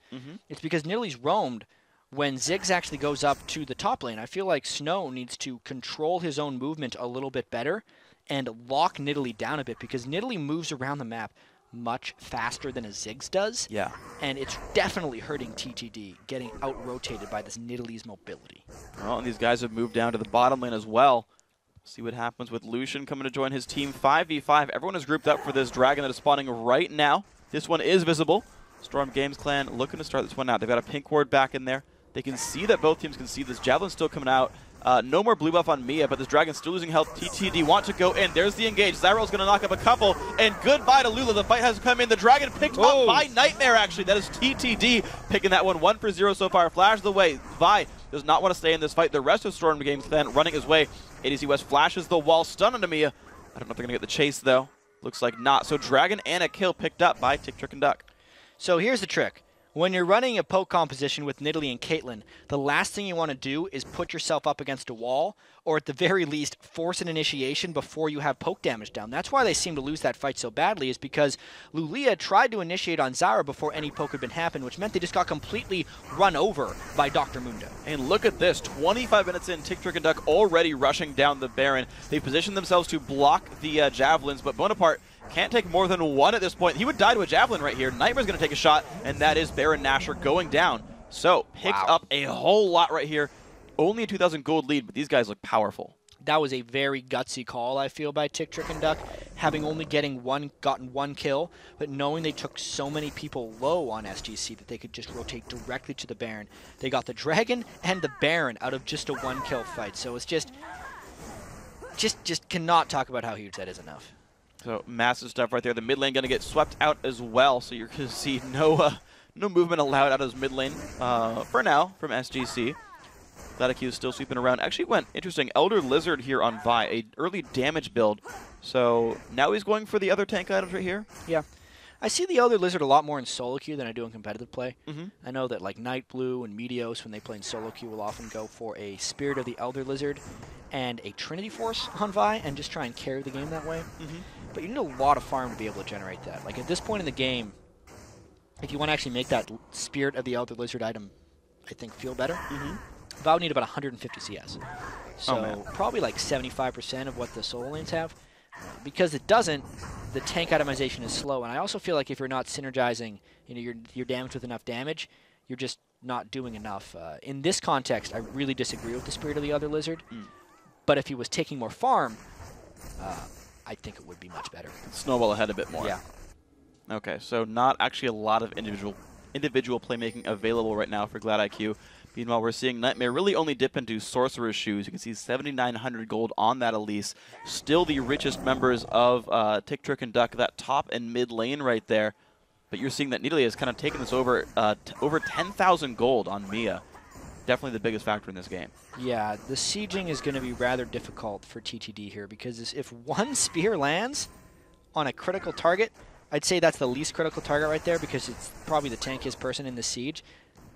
It's because Nidalee's roamed when Ziggs actually goes up to the top lane. I feel like Snow needs to control his own movement a little bit better and lock Nidalee down a bit because Nidalee moves around the map much faster than a Ziggs does. Yeah. And it's definitely hurting TTD, getting out-rotated by this Nidalee's mobility. Well, and these guys have moved down to the bottom lane as well. See what happens with Lucian coming to join his team. 5v5. Everyone is grouped up for this dragon that is spawning right now. This one is visible. Storm Games Clan looking to start this one out. They've got a pink ward back in there. They can see that both teams can see this. Javelin's still coming out. No more blue buff on Mia, but this dragon's still losing health. TTD want to go in. There's the engage. Zyral's going to knock up a couple, and goodbye to Lula. The fight has come in. The dragon picked up by Nightmare, actually. That is TTD picking that one. 1 for 0 so far. Flashes away. Vi does not want to stay in this fight. The rest of Storm Games Clan running his way. ADC West flashes the wall. Stun onto Mia. I don't know if they're going to get the chase, though. Looks like not. So dragon and a kill picked up by TikTok and Duck. So here's the trick. When you're running a poke composition with Nidalee and Caitlyn, the last thing you want to do is put yourself up against a wall, or at the very least, force an initiation before you have poke damage down. That's why they seem to lose that fight so badly, is because Lulia tried to initiate on Zyra before any poke had been happened, which meant they just got completely run over by Dr. Mundo. And look at this, 25 minutes in, TikTok and Duck already rushing down the Baron. They positioned themselves to block the javelins, but Bonaparte can't take more than one at this point. He would die to a javelin right here. Nightmare's going to take a shot, and that is Baron Nashor going down. So, picked up a whole lot right here. Only a 2,000 gold lead, but these guys look powerful. That was a very gutsy call, I feel, by TikTok and Duck, having only gotten one kill, but knowing they took so many people low on SGC that they could just rotate directly to the Baron. They got the Dragon and the Baron out of just a one-kill fight, so it's just cannot talk about how huge that is enough. So massive stuff right there. The mid lane going to get swept out as well. So you're going to see no movement allowed out of his mid lane for now from SGC. Gladiq still sweeping around. Actually went interesting. Elder Lizard here on Vi, a early damage build. So now he's going for the other tank items right here. Yeah. I see the Elder Lizard a lot more in solo queue than I do in competitive play. Mm-hmm. I know that like Night Blue and Meteos, when they play in solo queue, will often go for a Spirit of the Elder Lizard and a Trinity Force on Vi and just try and carry the game that way. Mm-hmm. But you need a lot of farm to be able to generate that. Like at this point in the game, if you want to actually make that Spirit of the Elder Lizard item, I think, feel better, Vi would need about 150 CS. So probably like 75% of what the solo lanes have. Because it doesn't, the tank itemization is slow. And I also feel like if you're not synergizing, your damage with enough damage, you're just not doing enough. In this context, I really disagree with the Spirit of the Elder Lizard. But if he was taking more farm, I think it would be much better. Snowball ahead a bit more. Yeah. Okay, so not actually a lot of individual playmaking available right now for Gladiq. Meanwhile, we're seeing Nightmare really only dip into Sorcerer's Shoes. You can see 7,900 gold on that Elise. Still the richest members of TikTok and Duck, that top and mid lane right there. But you're seeing that Nidalee has kind of taken this over over 10,000 gold on Mia. Definitely the biggest factor in this game. Yeah, the sieging is going to be rather difficult for TTD here because if one spear lands on a critical target, I'd say that's the least critical target right there because it's probably the tankiest person in the siege.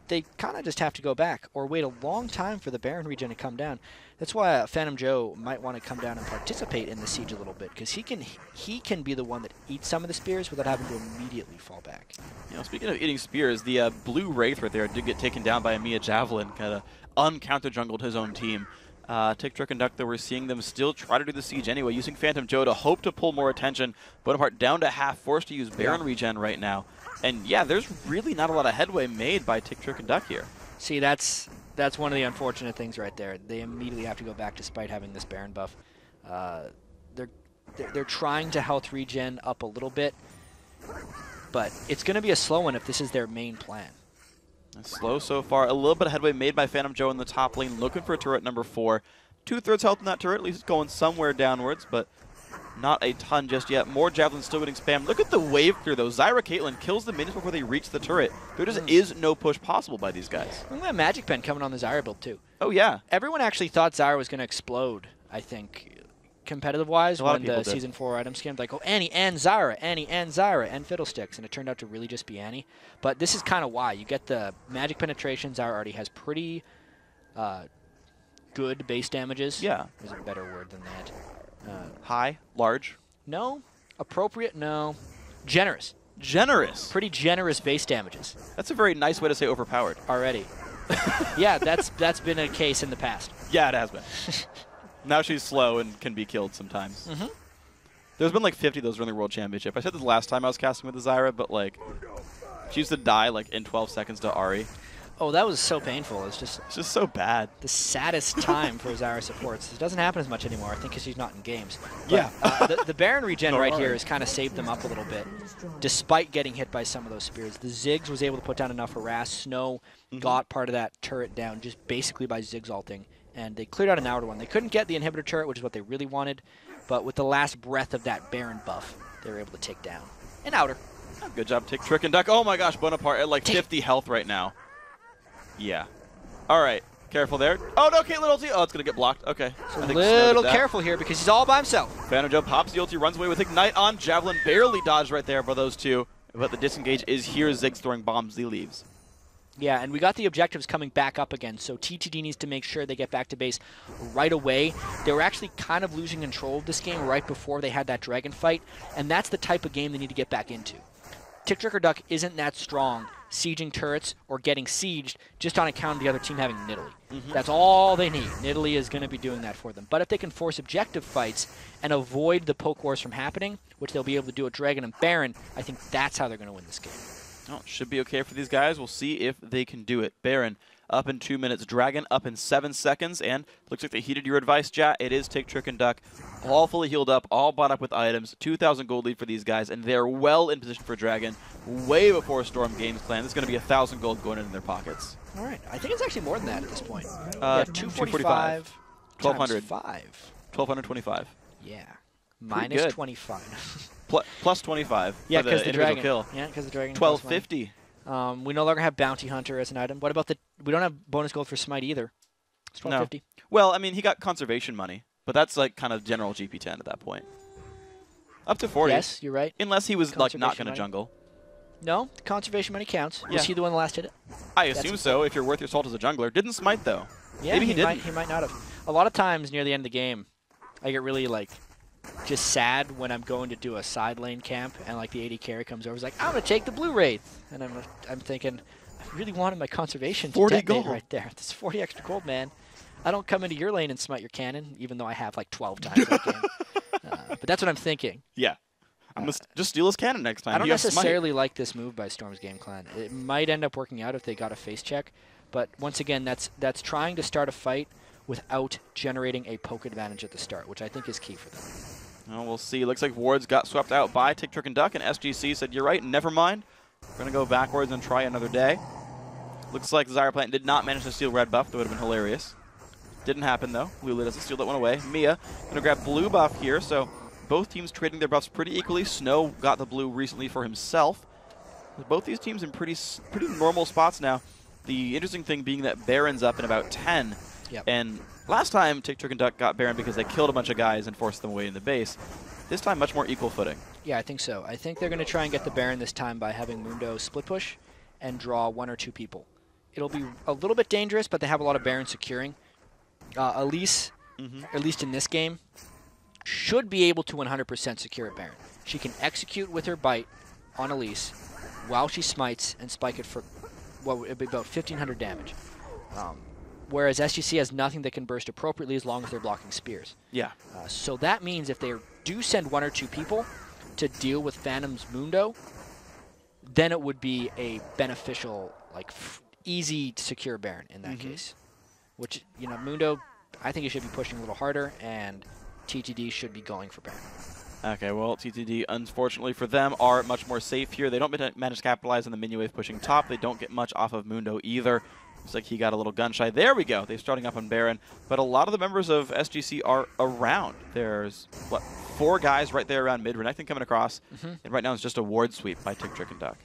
They kind of just have to go back or wait a long time for the Baron regen to come down. That's why Phantom Joe might want to come down and participate in the siege a little bit because he can be the one that eats some of the spears without having to immediately fall back. You know, speaking of eating spears, the blue Wraith right there did get taken down by a Mia Javelin, kind of uncounter-jungled his own team. TikTok and Duck, though, we're seeing them still try to do the siege anyway, using Phantom Joe to hope to pull more attention. Bonaparte down to half, forced to use Baron regen right now. And yeah, there's really not a lot of headway made by TikTok and Duck here. See, that's one of the unfortunate things right there. They immediately have to go back despite having this Baron buff. They're trying to health regen up a little bit, but it's going to be a slow one if this is their main plan. Slow so far. A little bit of headway made by Phantom Joe in the top lane, looking for turret number 4. 2/3 health in that turret, at least it's going somewhere downwards, but not a ton just yet. More javelins still getting spammed. Look at the wave clear, though. Zyra Caitlyn kills the minions before they reach the turret. There just is no push possible by these guys. Look at that Magic Pen coming on the Zyra build, too. Oh, yeah. Everyone actually thought Zyra was going to explode, I think, competitive-wise, when the did. Season 4 item scanned. Like, oh, Annie and Zyra, and Fiddlesticks. And it turned out to really just be Annie. But this is kind of why. You get the magic penetration. Zyra already has pretty good base damages. Yeah. There's a better word than that. High? Large? No. Appropriate? No. Generous. Generous. Pretty generous base damages. That's a very nice way to say overpowered. Already. Yeah, that's been a case in the past. Yeah, it has been. Now she's slow and can be killed sometimes. There's been like 50 of those during the World Championship. I said this last time I was casting with the Zyra, but like, she used to die like in 12 seconds to Ahri. Oh, that was so painful. It's just so bad. The saddest time for Zyra supports. It doesn't happen as much anymore, I think, because she's not in games. But, yeah. The Baron regen right here has kind of saved them up a little bit, despite getting hit by some of those spears. The Ziggs was able to put down enough harass. Snow got part of that turret down just basically by Ziggs ulting, and they cleared out an outer one. They couldn't get the inhibitor turret, which is what they really wanted, but with the last breath of that Baron buff, they were able to take down an outer. Good job, Trick and Duck. Oh my gosh, Bonaparte at like 50 health right now. Yeah. All right. Careful there. Oh, no, Caitlyn ulti. Oh, it's going to get blocked. Okay. So a little careful here because he's all by himself. Phantom Joe pops the ulti, runs away with Ignite on. Javelin barely dodged right there by those two. But the disengage is here. Zig's throwing bombs. Z leaves. Yeah, and we got the objectives coming back up again, so TTD needs to make sure they get back to base right away. They were actually kind of losing control of this game right before they had that dragon fight, and that's the type of game they need to get back into. TikToker isn't that strong sieging turrets or getting sieged just on account of the other team having Nidalee. That's all they need. Nidalee is going to be doing that for them. But if they can force objective fights and avoid the poke wars from happening, which they'll be able to do at Dragon and Baron, I think that's how they're going to win this game. Oh, should be okay for these guys. We'll see if they can do it. Baron up in 2 minutes. Dragon up in 7 seconds. And looks like they heeded your advice, chat. It is Tick, Trick, and Duck. All fully healed up, all bought up with items. 2,000 gold lead for these guys. And they're well in position for Dragon way before Storm Games Clan. This is going to be 1,000 gold going in their pockets. All right. I think it's actually more than that at this point. Yeah, 245. 1,200. 5. 1,225. Yeah. Pretty Minus good. 25. Plus 25 yeah, for the because the individual dragon. kill. Yeah, because the dragon. 1,250. We no longer have Bounty Hunter as an item. What about we don't have bonus gold for Smite either. It's 1,250. No. Well, I mean, he got conservation money, but that's like kind of general GP10 at that point. Up to 40. Yes, you're right. Unless he was like not going to money. jungle. No, the conservation money counts. Yeah. Was he the one that last hit it? I assume so, if you're worth your salt as a jungler. Didn't smite, though. Yeah, Maybe he didn't. He might not have. A lot of times near the end of the game, I get really, like, just sad when I'm going to do a side lane camp and, like, the AD carry comes over. He's like, I'm going to take the blue wraith. And I'm thinking, I really wanted my conservation to 40 detonate gold. right there. That's 40 extra gold, man. I don't come into your lane and smite your cannon, even though I have, like, 12 times that game. But that's what I'm thinking. Yeah. I'm gonna just steal his cannon next time. I don't He has necessarily like this move by Storm's Game Clan. It might end up working out if they got a face check, but once again, that's trying to start a fight without generating a poke advantage at the start, which I think is key for them. Well, we'll see. Looks like Wards got swept out by Tick, Trick, and Duck, and SGC said, you're right, never mind. We're going to go backwards and try another day. Looks like Zyra Plant did not manage to steal red buff. That would have been hilarious. Didn't happen, though. Lulu doesn't steal that one away. Mia going to grab blue buff here, so both teams trading their buffs pretty equally. Snow got the blue recently for himself. Both these teams in pretty normal spots now. The interesting thing being that Baron's up in about 10. Yep. And last time Tick, Trick, and Duck got Baron because they killed a bunch of guys and forced them away in the base. This time, much more equal footing. Yeah, I think so. I think they're going to try and get the Baron this time by having Mundo split push and draw 1 or 2 people. It'll be a little bit dangerous, but they have a lot of Baron securing. Elise, at least in this game, should be able to 100% secure a Baron. She can execute with her bite on Elise while she smites and spike it for what would be about 1,500 damage. Whereas SGC has nothing that can burst appropriately as long as they're blocking spears. Yeah. So that means if they do send 1 or 2 people to deal with Phantom's Mundo, then it would be a beneficial, like, easy to secure Baron in that case. Which, you know, Mundo, I think he should be pushing a little harder, and TTD should be going for Baron. Okay, well, TTD, unfortunately for them, are much more safe here. They don't manage to capitalize on the minion wave pushing top. They don't get much off of Mundo either. Looks like he got a little gun shy. There we go. They're starting up on Baron. But a lot of the members of SGC are around. There's, what, 4 guys right there around mid. Renekton coming across. And right now it's just a ward sweep by Tick, Trick, and Duck.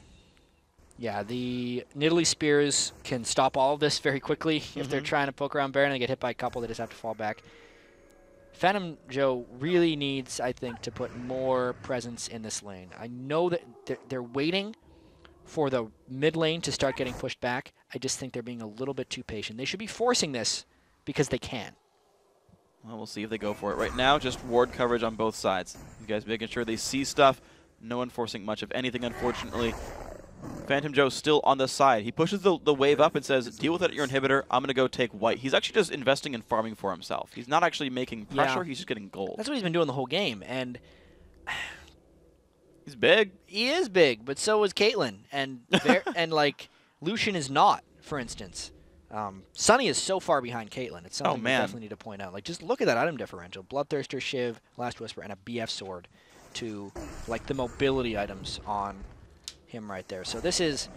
Yeah, the Nidalee Spears can stop all of this very quickly. If they're trying to poke around Baron and they get hit by a couple, they just have to fall back. Phantom Joe really needs, I think, to put more presence in this lane. I know that they're waiting for the mid lane to start getting pushed back. I just think they're being a little bit too patient. They should be forcing this because they can. Well, we'll see if they go for it. Right now, just ward coverage on both sides. You guys making sure they see stuff. No one forcing much of anything, unfortunately. Phantom Joe's still on the side. He pushes the wave up and says, deal with it at your inhibitor. I'm going to go take white. He's actually just investing in farming for himself. He's not actually making pressure. Yeah. He's just getting gold. That's what he's been doing the whole game. And he's big. He is big, but so is Caitlyn. And, and like, Lucian is not, for instance. Sunny is so far behind Caitlyn. It's something we definitely need to point out. Like, just look at that item differential. Bloodthirster, Shiv, Last Whisper, and a BF Sword to, like, the mobility items on him right there. So this is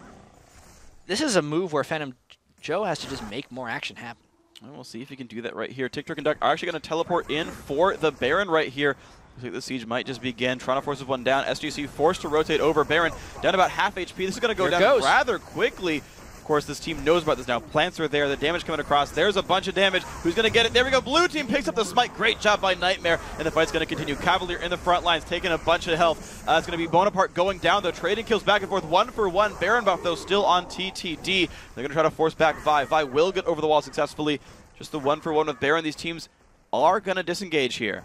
a move where Phantom Joe has to just make more action happen. Well, we'll see if he can do that right here. Tick, Trick, and Duck are actually going to teleport in for the Baron right here. Looks like the siege might just begin. Toronto forces one down. SGC forced to rotate over. Baron down about half HP. This is going to go down rather quickly. Of course, this team knows about this now. Plants are there. The damage coming across. There's a bunch of damage. Who's going to get it? There we go. Blue team picks up the smite. Great job by Nightmare. And the fight's going to continue. Cavalier in the front lines, taking a bunch of health. It's going to be Bonaparte going down, though. Trading kills back and forth. 1-for-1. Baron buff, though, still on TTD. They're going to try to force back Vi. Vi will get over the wall successfully. Just the 1-for-1 with Baron. These teams are going to disengage here.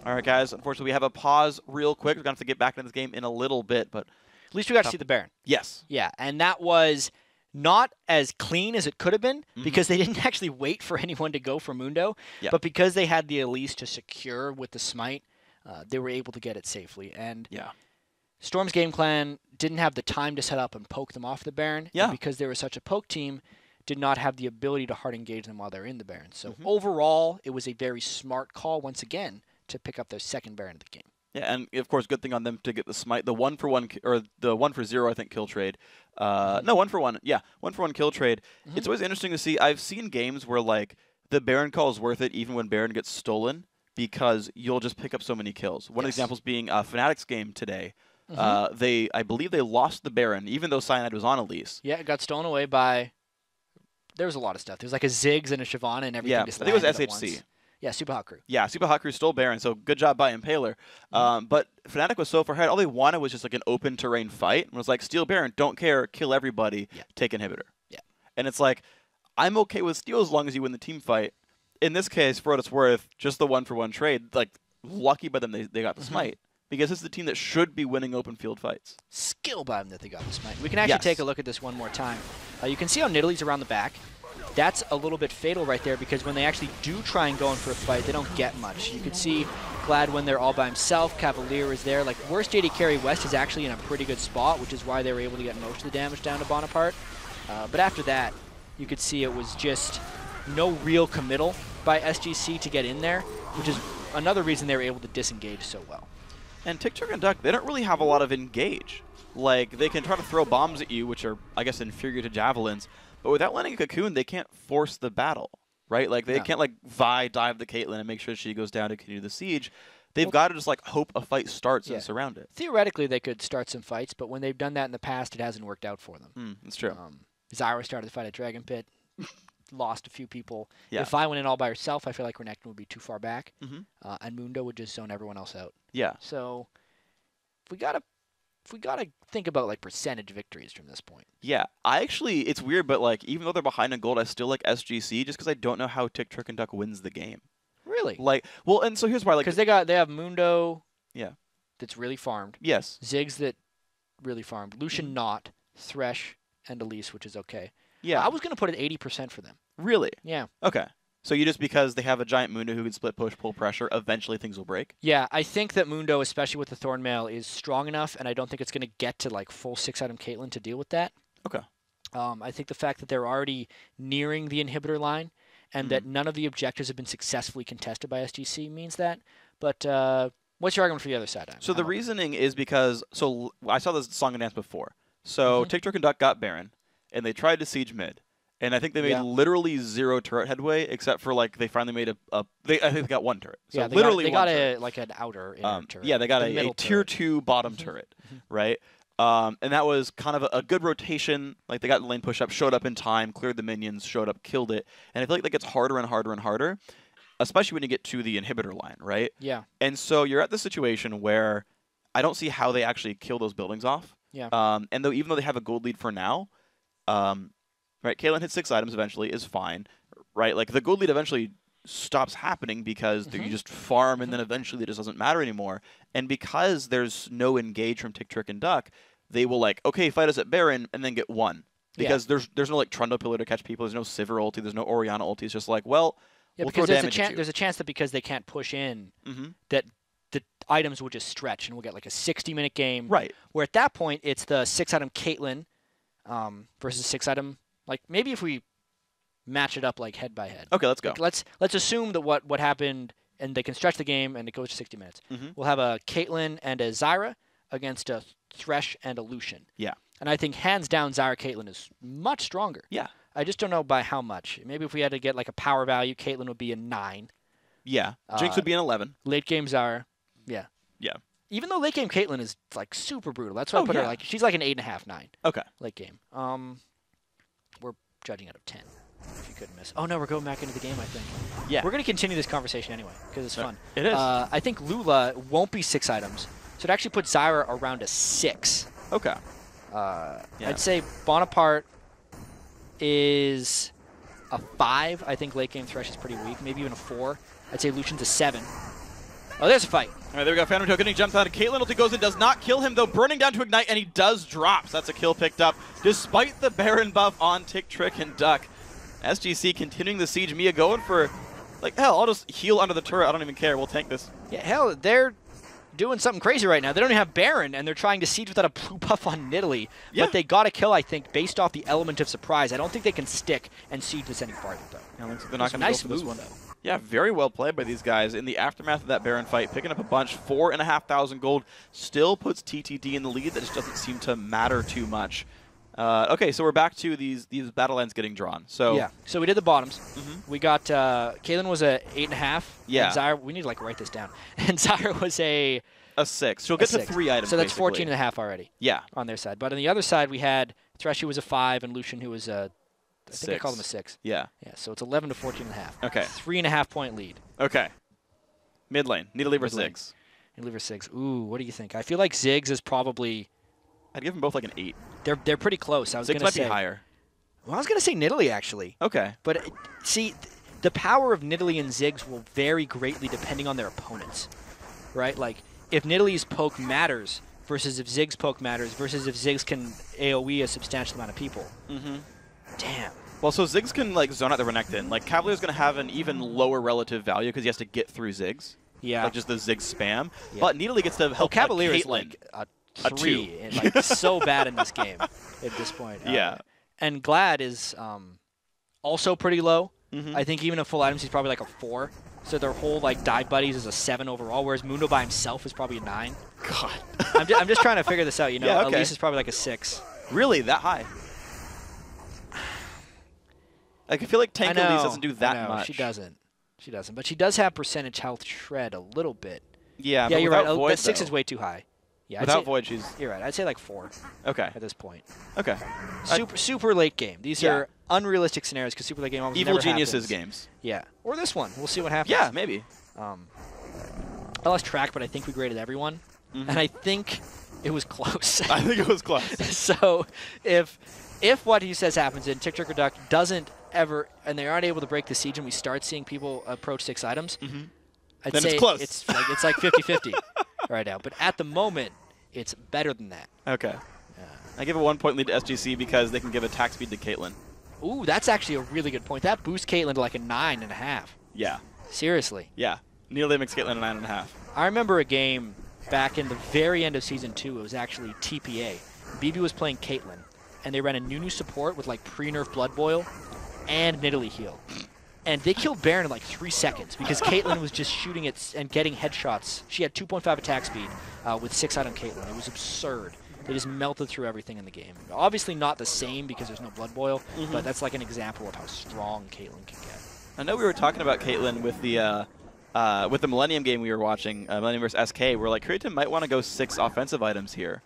All right, guys. Unfortunately, we have a pause real quick. We're going to have to get back into this game in a little bit, but at least we got to see the Baron. Yes. Yeah, and that was not as clean as it could have been because they didn't actually wait for anyone to go for Mundo, but because they had the Elise to secure with the smite, they were able to get it safely. And Storm's game plan didn't have the time to set up and poke them off the Baron, and because they were such a poke team, did not have the ability to hard engage them while they're in the Baron. So overall, it was a very smart call once again to pick up their second Baron of the game. Yeah, and of course, good thing on them to get the smite, the 1-for-1 or the 1-for-0, I think, kill trade. No, 1-for-1. Yeah, 1-for-1 kill trade. It's always interesting to see. I've seen games where like the Baron call is worth it even when Baron gets stolen because you'll just pick up so many kills. One example being Fnatic's game today. I believe they lost the Baron even though Cyanide was on Elise. Yeah, it got stolen away by. There was a lot of stuff. There was like a Ziggs and a Shyvana and everything. Yeah, I just think it was landed at SHC. once. Yeah, Super Hot Crew. Yeah, Super Hot Crew stole Baron, so good job by Impaler. But Fnatic was so far ahead. All they wanted was just like an open terrain fight. And was like, steal Baron, don't care, kill everybody, take Inhibitor. Yeah. And it's like, I'm okay with steal as long as you win the team fight. In this case, for what it's worth, just the 1-for-1 trade, like, lucky by them they got the smite. Because this is the team that should be winning open field fights. Skill by them that they got the smite. We can actually take a look at this one more time. You can see how Nidalee's around the back. That's a little bit fatal right there because when they actually do try and go in for a fight, they don't get much. You can see Glad when they're all by himself. Cavalier is there. Like, worst AD carry West is actually in a pretty good spot, which is why they were able to get most of the damage down to Bonaparte. But after that, you could see it was just no real committal by SGC to get in there, which is another reason they were able to disengage so well. And TikTok and Duck, they don't really have a lot of engage. Like, they can try to throw bombs at you, which are, I guess, inferior to javelins. But without landing a cocoon, they can't force the battle, right? Like, they can't, like, Vi dive the Caitlyn and make sure she goes down to continue the siege. They've got to just, like, hope a fight starts and surround it. Theoretically, they could start some fights, but when they've done that in the past, it hasn't worked out for them. That's true. Zyra started the fight at Dragon Pit, lost a few people. If Vi went in all by herself, I feel like Renekton would be too far back, and Mundo would just zone everyone else out. Yeah. So, if we gotta think about like percentage victories from this point. Yeah, it's weird, but like even though they're behind in gold, I still like SGC just because I don't know how Trick and Duck wins the game. Really? Like, well, and so here's why, like, because they have Mundo. Yeah. That's really farmed. Yes. Ziggs that really farmed. Lucian not. Thresh and Elise, which is okay. Yeah. I was gonna put it 80% for them. Really? Yeah. Okay. So you just because they have a giant Mundo who can split push, pull pressure, eventually things will break? Yeah, I think that Mundo, especially with the Thornmail, is strong enough, and I don't think it's going to get to like full 6-item Caitlyn to deal with that. Okay. I think the fact that they're already nearing the inhibitor line and that none of the objectives have been successfully contested by SGC means that. But what's your argument for the other side? So the reasoning is because, so I saw this Song and Dance before. So TikTok and Duck got Baron, and they tried to siege mid. And I think they made literally 0 turret headway, except for like they finally made I think they got 1 turret. So yeah, literally they got like an outer turret. Yeah, they got a tier 2 bottom turret, right? And that was kind of a good rotation. Like they got the lane push up, showed up in time, cleared the minions, showed up, killed it. And I feel like that gets harder and harder and harder, especially when you get to the inhibitor line, right? Yeah. And so you're at the situation where I don't see how they actually kill those buildings off. Yeah. And even though they have a gold lead for now, right, Caitlyn hits 6 items eventually, is fine, right? Like, the gold lead eventually stops happening because you just farm, and then eventually it just doesn't matter anymore. And because there's no engage from Tick, Trick, and Duck, they will, like, okay, fight us at Baron, and then get 1. Because there's no, like, Trundle Pillar to catch people, there's no Sivir ulti, there's no Orianna ulti. It's just like, well, we'll throw damage at you. There's a chance that because they can't push in, that the items will just stretch, and we'll get, like, a 60-minute game. Right. Where at that point, it's the 6-item Caitlyn versus 6-item. Like, maybe if we match it up, like, head by head. Okay, let's go. Like, let's assume that what happened, and they can stretch the game, and it goes to 60 minutes. We'll have a Caitlyn and a Zyra against a Thresh and a Lucian. Yeah. And I think, hands down, Zyra Caitlyn is much stronger. Yeah. I just don't know by how much. Maybe if we had to get, like, a power value, Caitlyn would be a 9. Yeah. Jinx would be an 11. Late game Zyra. Yeah. Yeah. Even though late game Caitlyn is, like, super brutal. That's why I put her, like, she's like an 8.5, 9. Okay. Late game. We're judging out of 10. If you couldn't miss. Oh, no, we're going back into the game, I think. Yeah. We're going to continue this conversation anyway, because it's fun. It is. I think Lula won't be 6 items, so it actually puts Zyra around a 6. Okay. I'd say Bonaparte is a 5. I think late game Thresh is pretty weak, maybe even a 4. I'd say Lucian's a 7. Oh, there's a fight. All right, there we go. Phantom Token, he jumps out. Caitlyn ulti goes in, does not kill him, though. Burning down to Ignite, and he does drop. So that's a kill picked up, despite the Baron buff on Tick, Trick, and Duck. SGC continuing the siege. Mia going for, like, hell, I'll just heal under the turret. I don't even care. We'll tank this. Yeah, hell, they're doing something crazy right now. They don't even have Baron, and they're trying to siege without a blue buff on Nidalee. Yeah. But they got a kill, I think, based off the element of surprise. I don't think they can stick and siege this any farther, though. Yeah, looks like they're not going to nice go for this move, one. though. Yeah, very well played by these guys. In the aftermath of that Baron fight, picking up a bunch, 4,500 gold, still puts TTD in the lead. That just doesn't seem to matter too much. Okay, so we're back to these battle lines getting drawn. So yeah, so we did the bottoms. We got Caitlyn was a 8.5. Yeah. And Zyra, we need to like write this down. And Zyra was a 6. She'll get to 3 items. So that's basically. 14.5 already. Yeah. On their side, but on the other side we had Thresh, who was a 5, and Lucian, who was a I think I called him a 6. Yeah. Yeah. So it's 11 to 14.5. Okay. 3.5 point lead. Okay. Mid lane. Need to leave her 6. Need to leave her 6. Ooh, what do you think? I feel like Ziggs is probably. I'd give them both like an 8. They're pretty close. I was Ziggs going to might say be higher. Well, I was going to say Nidalee actually. Okay. But see, the power of Nidalee and Ziggs will vary greatly depending on their opponents, right? Like if Nidalee's poke matters versus if Ziggs' poke matters versus if Ziggs can AoE a substantial amount of people. Damn. Well, so Ziggs can like zone out the Renekton. Like Cavalier's going to have an even lower relative value because he has to get through Ziggs. Yeah. Like just the Ziggs spam. Yeah. But Nidalee gets to help Cavalier Caitlyn. is like a 3 and like so bad in this game at this point. Yeah. And Glad is also pretty low. I think even at full items he's probably like a 4. So their whole like dive buddies is a 7 overall, whereas Mundo by himself is probably a 9. God. I'm just trying to figure this out. You know, yeah, okay. Elise is probably like a 6. Really, that high? Like, I feel like Tank Elise doesn't do that much. She doesn't. She doesn't. But she does have percentage health shred a little bit. Yeah, yeah, but you're right. Void, that 6 though. is way too high. Yeah, without Void, she's. You're right. I'd say like 4. Okay. At this point. Okay. Super late game. These are unrealistic scenarios because super late game almost Evil never Geniuses happens. games. Yeah. Or this one. We'll see what happens. Yeah, maybe. I lost track, but I think we graded everyone, and I think it was close. I think it was close. So if what he says happens and Tick Trick or Duck doesn't ever, and they aren't able to break the siege, and we start seeing people approach 6 items, I'd then say it's close. It's like 50-50 right now. But at the moment, it's better than that. Okay. I give a 1 point lead to SGC because they can give attack speed to Caitlyn. Ooh, that's actually a really good point. That boosts Caitlyn to like a 9.5. Yeah. Seriously. Yeah. Nidalee makes Caitlyn a 9.5. I remember a game back in the very end of Season 2. It was actually TPA. BB was playing Caitlyn, and they ran a Nunu support with like pre-nerf Blood Boil and Nidalee heal. And they killed Baron in like 3 seconds because Caitlyn was just shooting it and getting headshots. She had 2.5 attack speed with 6-item Caitlyn. It was absurd. They just melted through everything in the game. Obviously not the same because there's no Blood Boil, but that's like an example of how strong Caitlyn can get. I know we were talking about Caitlyn with the Millennium game we were watching, Millennium vs. SK, where like Creative might want to go 6 offensive items here.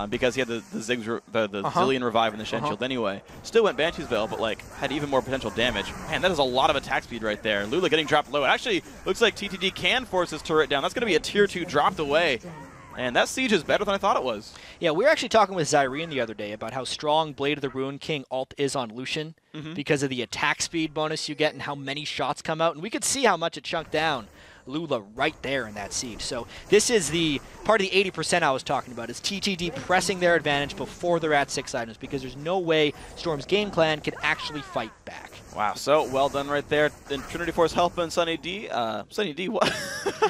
Because he had the Ziggs, the Zillion Revive and the Shen Shield anyway. Still went Banshee's Veil, but like had even more potential damage. Man, that is a lot of attack speed right there. Lula getting dropped low. It actually looks like TTD can force his turret down. That's going to be a tier 2 dropped away. And that siege is better than I thought it was. Yeah, we were actually talking with Zyrene the other day about how strong Blade of the Ruin King ult is on Lucian because of the attack speed bonus you get and how many shots come out. And we could see how much it chunked down Lula right there in that siege. So this is the part of the 80% I was talking about, is TTD pressing their advantage before they're at 6 items because there's no way Storm's game clan can actually fight back. Wow, so well done right there. And Trinity Force helping Sunny D. Sunny D, what?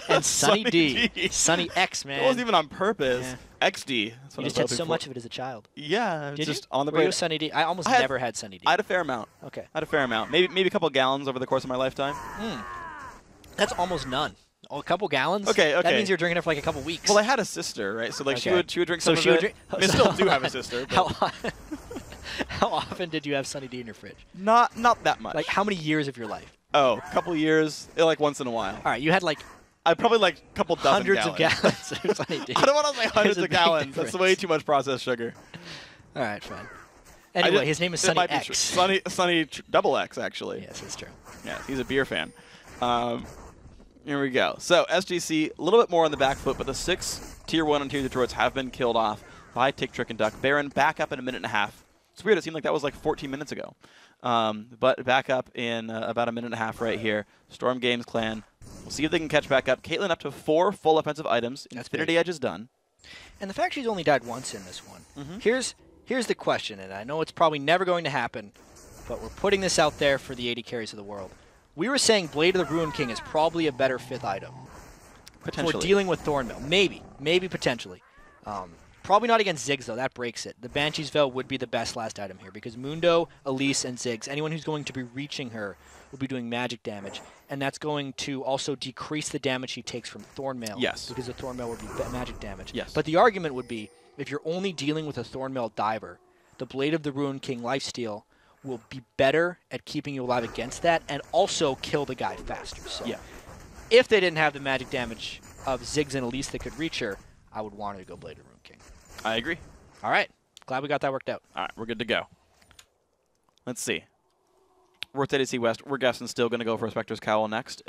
And Sunny D. Sunny X, man. It wasn't even on purpose. Yeah. XD. That's what You just I had was so hoping much for. of it as a child. Yeah, Did just you? on the Were you brain. a Sunny D? I almost never had Sunny D. I had a fair amount. Okay. I had a fair amount. Maybe a couple gallons over the course of my lifetime. That's almost none. Oh, a couple gallons? Okay. That means you're drinking it for like a couple weeks. Well, I had a sister, right? So like she would drink some of she would it. drink. I mean, I still do have a sister. But How often did you have Sunny D in your fridge? not that much. Like how many years of your life? Oh, a couple years, like once in a while. All right, you had like I probably like a couple dozen hundreds gallons. of gallons of Sunny D. I don't want to say hundreds There's a of big gallons. difference. That's way too much processed sugar. All right, fine. Anyway, his name is Sunny might be X. Sunny double X, actually. Yes, that's true. Yeah, he's a beer fan. Here we go. So SGC, a little bit more on the back foot, but the 6 Tier 1 and Tier 2 turrets have been killed off by Tick, Trick, and Duck. Baron back up in a minute and a half. It's weird. It seemed like that was like 14 minutes ago. But back up in about a minute and a half right here. Storm Games Clan. We'll see if they can catch back up. Caitlyn up to 4 full offensive items. That's Infinity big. Edge is done. And the fact she's only died once in this one. Here's the question, and I know it's probably never going to happen, but we're putting this out there for the 80 carries of the world. We were saying Blade of the Ruin King is probably a better 5th item. Potentially. For dealing with Thornmail. Maybe potentially. Probably not against Ziggs, though. That breaks it. The Banshee's Veil would be the best last item here because Mundo, Elise, and Ziggs, anyone who's going to be reaching her will be doing magic damage. And that's going to also decrease the damage she takes from Thornmail. Yes. Because the Thornmail would be magic damage. Yes. But the argument would be, if you're only dealing with a Thornmail diver, the Blade of the Ruin King lifesteal will be better at keeping you alive against that and also kill the guy faster. So yeah. If they didn't have the magic damage of Ziggs and Elise that could reach her, I would want her to go Blade of the Ruin King. I agree. All right. Glad we got that worked out. All right, we're good to go. Let's see. We're at ADC West. We're guessing still going to go for Spectre's Cowl next.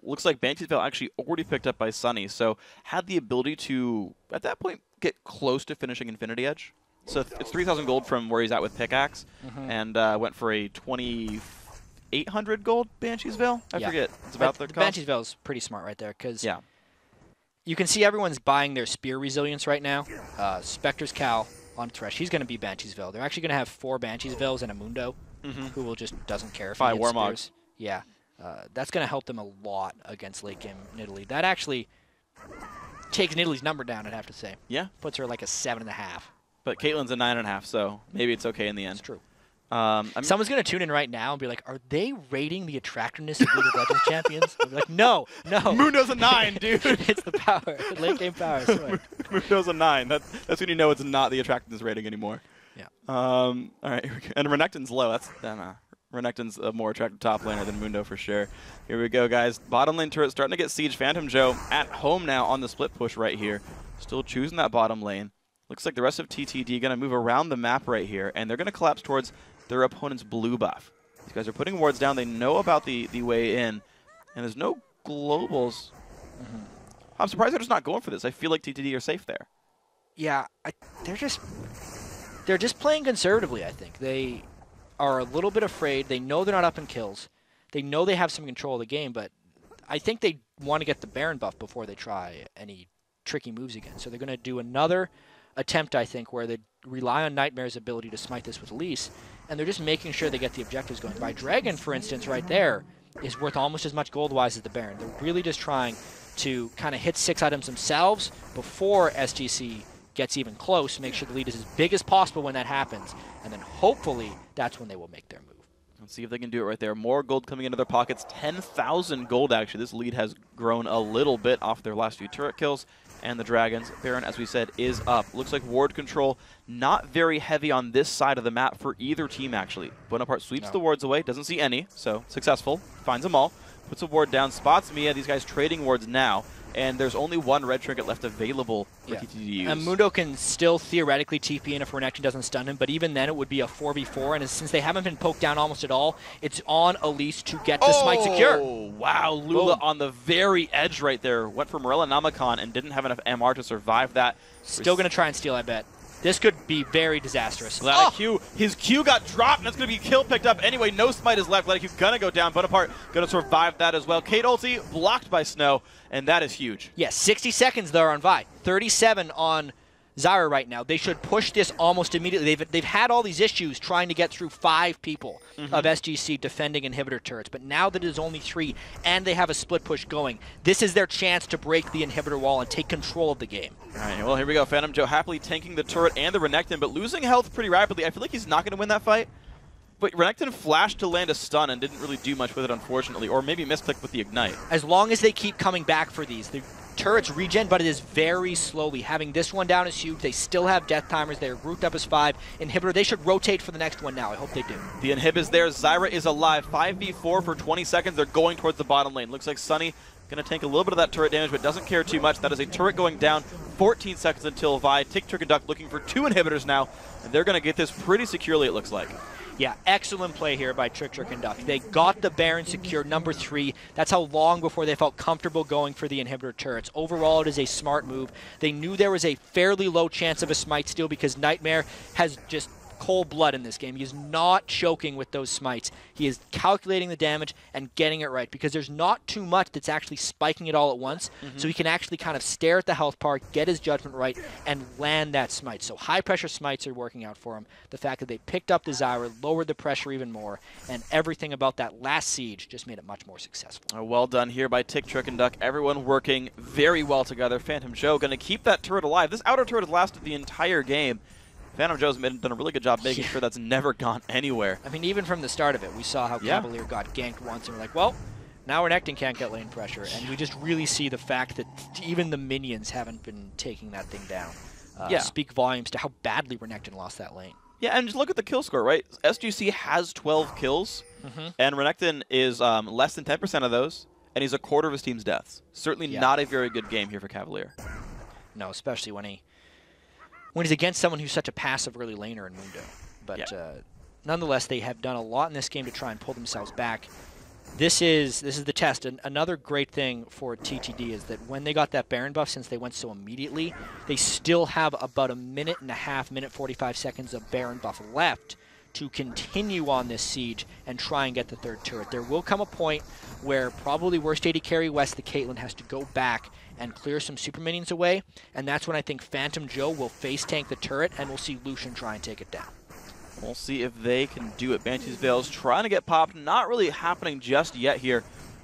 Looks like Banshee's Veil actually already picked up by Sunny, so had the ability to, at that point, get close to finishing Infinity Edge. So it's 3,000 gold from where he's at with Pickaxe, and went for a 2,800 gold Banshee's Veil. I forget. It's about the cost. Banshee's Veil is pretty smart right there because yeah. You can see everyone's buying their Spear Resilience right now. Spectre's Cowl on Thresh. He's going to be Banshee's Veil. They're actually going to have 4 Banshee's Veils and a Mundo, who will just doesn't care if he hits Spears. Yeah. That's going to help them a lot against late game Nidalee. That actually takes Nidalee's number down, I'd have to say. Yeah. Puts her like a 7.5. But Caitlyn's a 9.5, so maybe it's okay in the end. That's true. Someone's going to tune in right now and be like, are they rating the attractiveness of League of Legends champions? I'll be like, no. Mundo's a 9, dude. It's the power. The late game power. I swear. Mundo's a 9. That's when you know it's not the attractiveness rating anymore. Yeah. All right. And Renekton's low. Renekton's a more attractive top laner than Mundo for sure. Here we go, guys. Bottom lane turret starting to get siege. Phantom Joe at home now on the split push right here. Still choosing that bottom lane. Looks like the rest of TTD going to move around the map right here, and they're going to collapse towards their opponent's blue buff. These guys are putting wards down. They know about the way in, and there's no globals. I'm surprised they're just not going for this. I feel like TTD are safe there. Yeah, they're just playing conservatively, I think. They are a little bit afraid. They know they're not up in kills. They know they have some control of the game, but I think they want to get the Baron buff before they try any tricky moves again. So they're going to do another attempt, I think, where they rely on Nightmare's ability to smite this with Elise, and they're just making sure they get the objectives going. By Dragon, for instance, right there, is worth almost as much gold-wise as the Baron. They're really just trying to kind of hit 6 items themselves before SGC gets even close, make sure the lead is as big as possible when that happens, and then hopefully that's when they will make their move. Let's see if they can do it right there. More gold coming into their pockets. 10,000 gold, actually. This lead has grown a little bit off their last few turret kills. And the Dragons, Baron, as we said, is up. Looks like ward control not very heavy on this side of the map for either team, actually. Bonaparte sweeps the wards away, doesn't see any, so successful. Finds them all, puts a ward down, spots Mia. These guys trading wards now. And there's only 1 red trinket left available for TTD to use. And Mundo can still theoretically TP in if Renekton doesn't stun him, but even then it would be a 4v4, and since they haven't been poked down almost at all, it's on Elise to get the smite secure. Oh, wow. Lula on the very edge right there. Went for Morella Namicon and didn't have enough MR to survive that. Still going to try and steal, I bet. This could be very disastrous. His Q got dropped, and that's going to be kill picked up anyway. No smite is left. Q going to go down. Bonaparte going to survive that as well. Kate ulti blocked by Snow, and that is huge. Yeah, 60 seconds there on Vi. 37 on Zyra right now. They should push this almost immediately. They've had all these issues trying to get through 5 people of SGC defending inhibitor turrets, but now that it is only 3 and they have a split push going, this is their chance to break the inhibitor wall and take control of the game. All right, well, here we go. Phantom Joe happily tanking the turret and the Renekton, but losing health pretty rapidly. I feel like he's not going to win that fight. But Renekton flashed to land a stun and didn't really do much with it, unfortunately, or maybe misclicked with the Ignite. As long as they keep coming back for these, the turrets regen, but it is very slowly. Having this one down is huge. They still have death timers. They're grouped up as 5. Inhibitor, they should rotate for the next one now. I hope they do. The inhib is there. Zyra is alive. 5v4 for 20 seconds. They're going towards the bottom lane. Looks like Sunny Going to take a little bit of that turret damage, but doesn't care too much. That is a turret going down. 14 seconds until Vi. Tick, Trick, and Duck looking for 2 inhibitors now, and they're going to get this pretty securely, it looks like. Yeah, excellent play here by Trick, and Duck. They got the Baron secured, number 3. That's how long before they felt comfortable going for the inhibitor turrets. Overall, it is a smart move. They knew there was a fairly low chance of a smite steal because Nightmare has just cold blood in this game. He is not choking with those smites. He is calculating the damage and getting it right because there's not too much that's actually spiking it all at once. So he can actually kind of stare at the health bar, get his judgment right, and land that smite. So high pressure smites are working out for him. The fact that they picked up the Zyra lowered the pressure even more, and everything about that last siege just made it much more successful. Well done here by Tick, Trick, and Duck. Everyone working very well together. Phantom Joe going to keep that turret alive. This outer turret has lasted the entire game. Phantom Joe's done a really good job making sure that's never gone anywhere. I mean, even from the start of it, we saw how Cavalier got ganked once, and we're like, well, now Renekton can't get lane pressure, and we just really see the fact that even the minions haven't been taking that thing down. Speak volumes to how badly Renekton lost that lane. Yeah, and just look at the kill score, right? SGC has 12 kills, and Renekton is less than 10% of those, and he's a quarter of his team's deaths. Certainly not a very good game here for Cavalier. No, especially when he's against someone who's such a passive early laner in Mundo. But nonetheless, they have done a lot in this game to try and pull themselves back. This is the test. And another great thing for TTD is that when they got that Baron buff, since they went so immediately, they still have about 1.5 minutes, minute 45 seconds of Baron buff left to continue on this siege and try and get the 3rd turret. There will come a point where probably worst AD carry West, the Caitlyn, has to go back and clear some super minions away, and that's when I think Phantom Joe will face tank the turret, and we'll see Lucian try and take it down. We'll see if they can do it. Banshee's Veil's trying to get popped. Not really happening just yet here.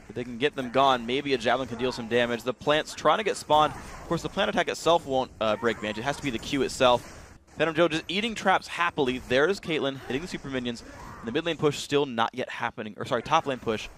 If they can get them gone, maybe a Javelin can deal some damage. The plant's trying to get spawned. Of course, the plant attack itself won't break Banshee. It has to be the Q itself. Phantom Joe just eating traps happily. There's Caitlyn hitting the super minions. And the mid lane push still not yet happening. Or sorry, top lane push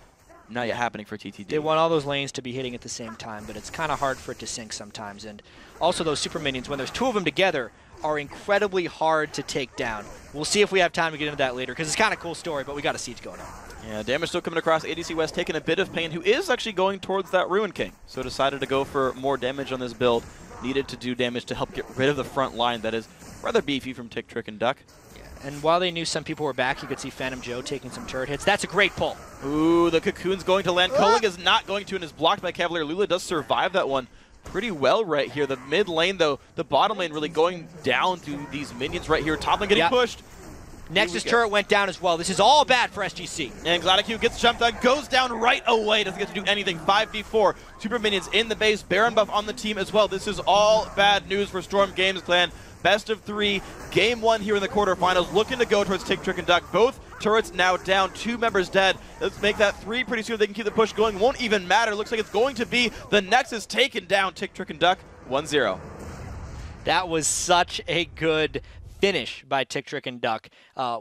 not yet happening for TTD. They want all those lanes to be hitting at the same time, but it's kind of hard for it to sync sometimes. And also those super minions, when there's 2 of them together, are incredibly hard to take down. We'll see if we have time to get into that later, because it's kind of a cool story, but we got a siege going on. Yeah, damage still coming across. ADC West taking a bit of pain, who is actually going towards that Ruin King. So decided to go for more damage on this build. Needed to do damage to help get rid of the front line that is rather beefy from Tick, Trick, and Duck. And while they knew some people were back, you could see Phantom Joe taking some turret hits. That's a great pull. Ooh, the Cocoon's going to land. Koling is not going to and is blocked by Cavalier. Lula does survive that one pretty well right here. The mid lane, though, the bottom lane really going down to these minions right here. Top lane getting pushed. Nexus turret went down as well. This is all bad for SGC. And Gladiq gets jumped on, goes down right away. Doesn't get to do anything. 5v4. Super minions in the base. Baron buff on the team as well. This is all bad news for Storm Games Clan. Best of 3. Game 1 here in the quarterfinals. Looking to go towards Tick, Trick, and Duck. Both turrets now down. 2 members dead. Let's make that 3 pretty soon. They can keep the push going. Won't even matter. Looks like it's going to be the Nexus taken down. Tick, Trick, and Duck. 1-0. That was such a good finish by Tick, Trick, and Duck.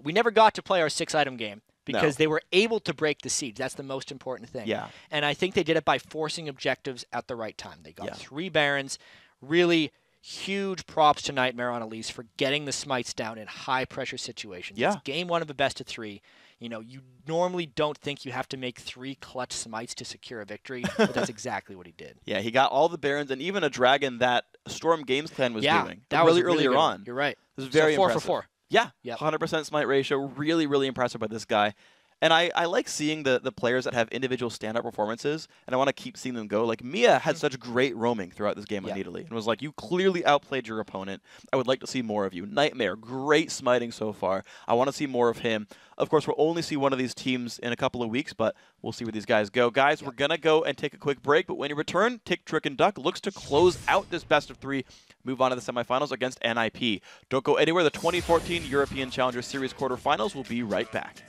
We never got to play our 6-item game because they were able to break the siege. That's the most important thing. Yeah. And I think they did it by forcing objectives at the right time. They got 3 Barons. Really huge props to Nightmare on Elise for getting the smites down in high-pressure situations. It's game 1 of a best of 3. You know, you normally don't think you have to make 3 clutch smites to secure a victory, but that's exactly what he did. Yeah, he got all the Barons and even a Dragon that Storm Games Clan was doing. That was really earlier on. You're right. It was very 4 impressive. for 4. Yeah, 100% smite ratio. Really, really impressive by this guy. And I like seeing the players that have individual stand-up performances, and I want to keep seeing them go. Like, Mia had such great roaming throughout this game on Italy, and was like, you clearly outplayed your opponent. I would like to see more of you. Nightmare, great smiting so far. I want to see more of him. Of course, we'll only see one of these teams in a couple of weeks, but we'll see where these guys go. Guys, we're going to go and take a quick break, but when you return, Tick, Trick, and Duck looks to close out this best of 3, move on to the semifinals against NIP. Don't go anywhere. The 2014 European Challenger Series quarterfinals will be right back.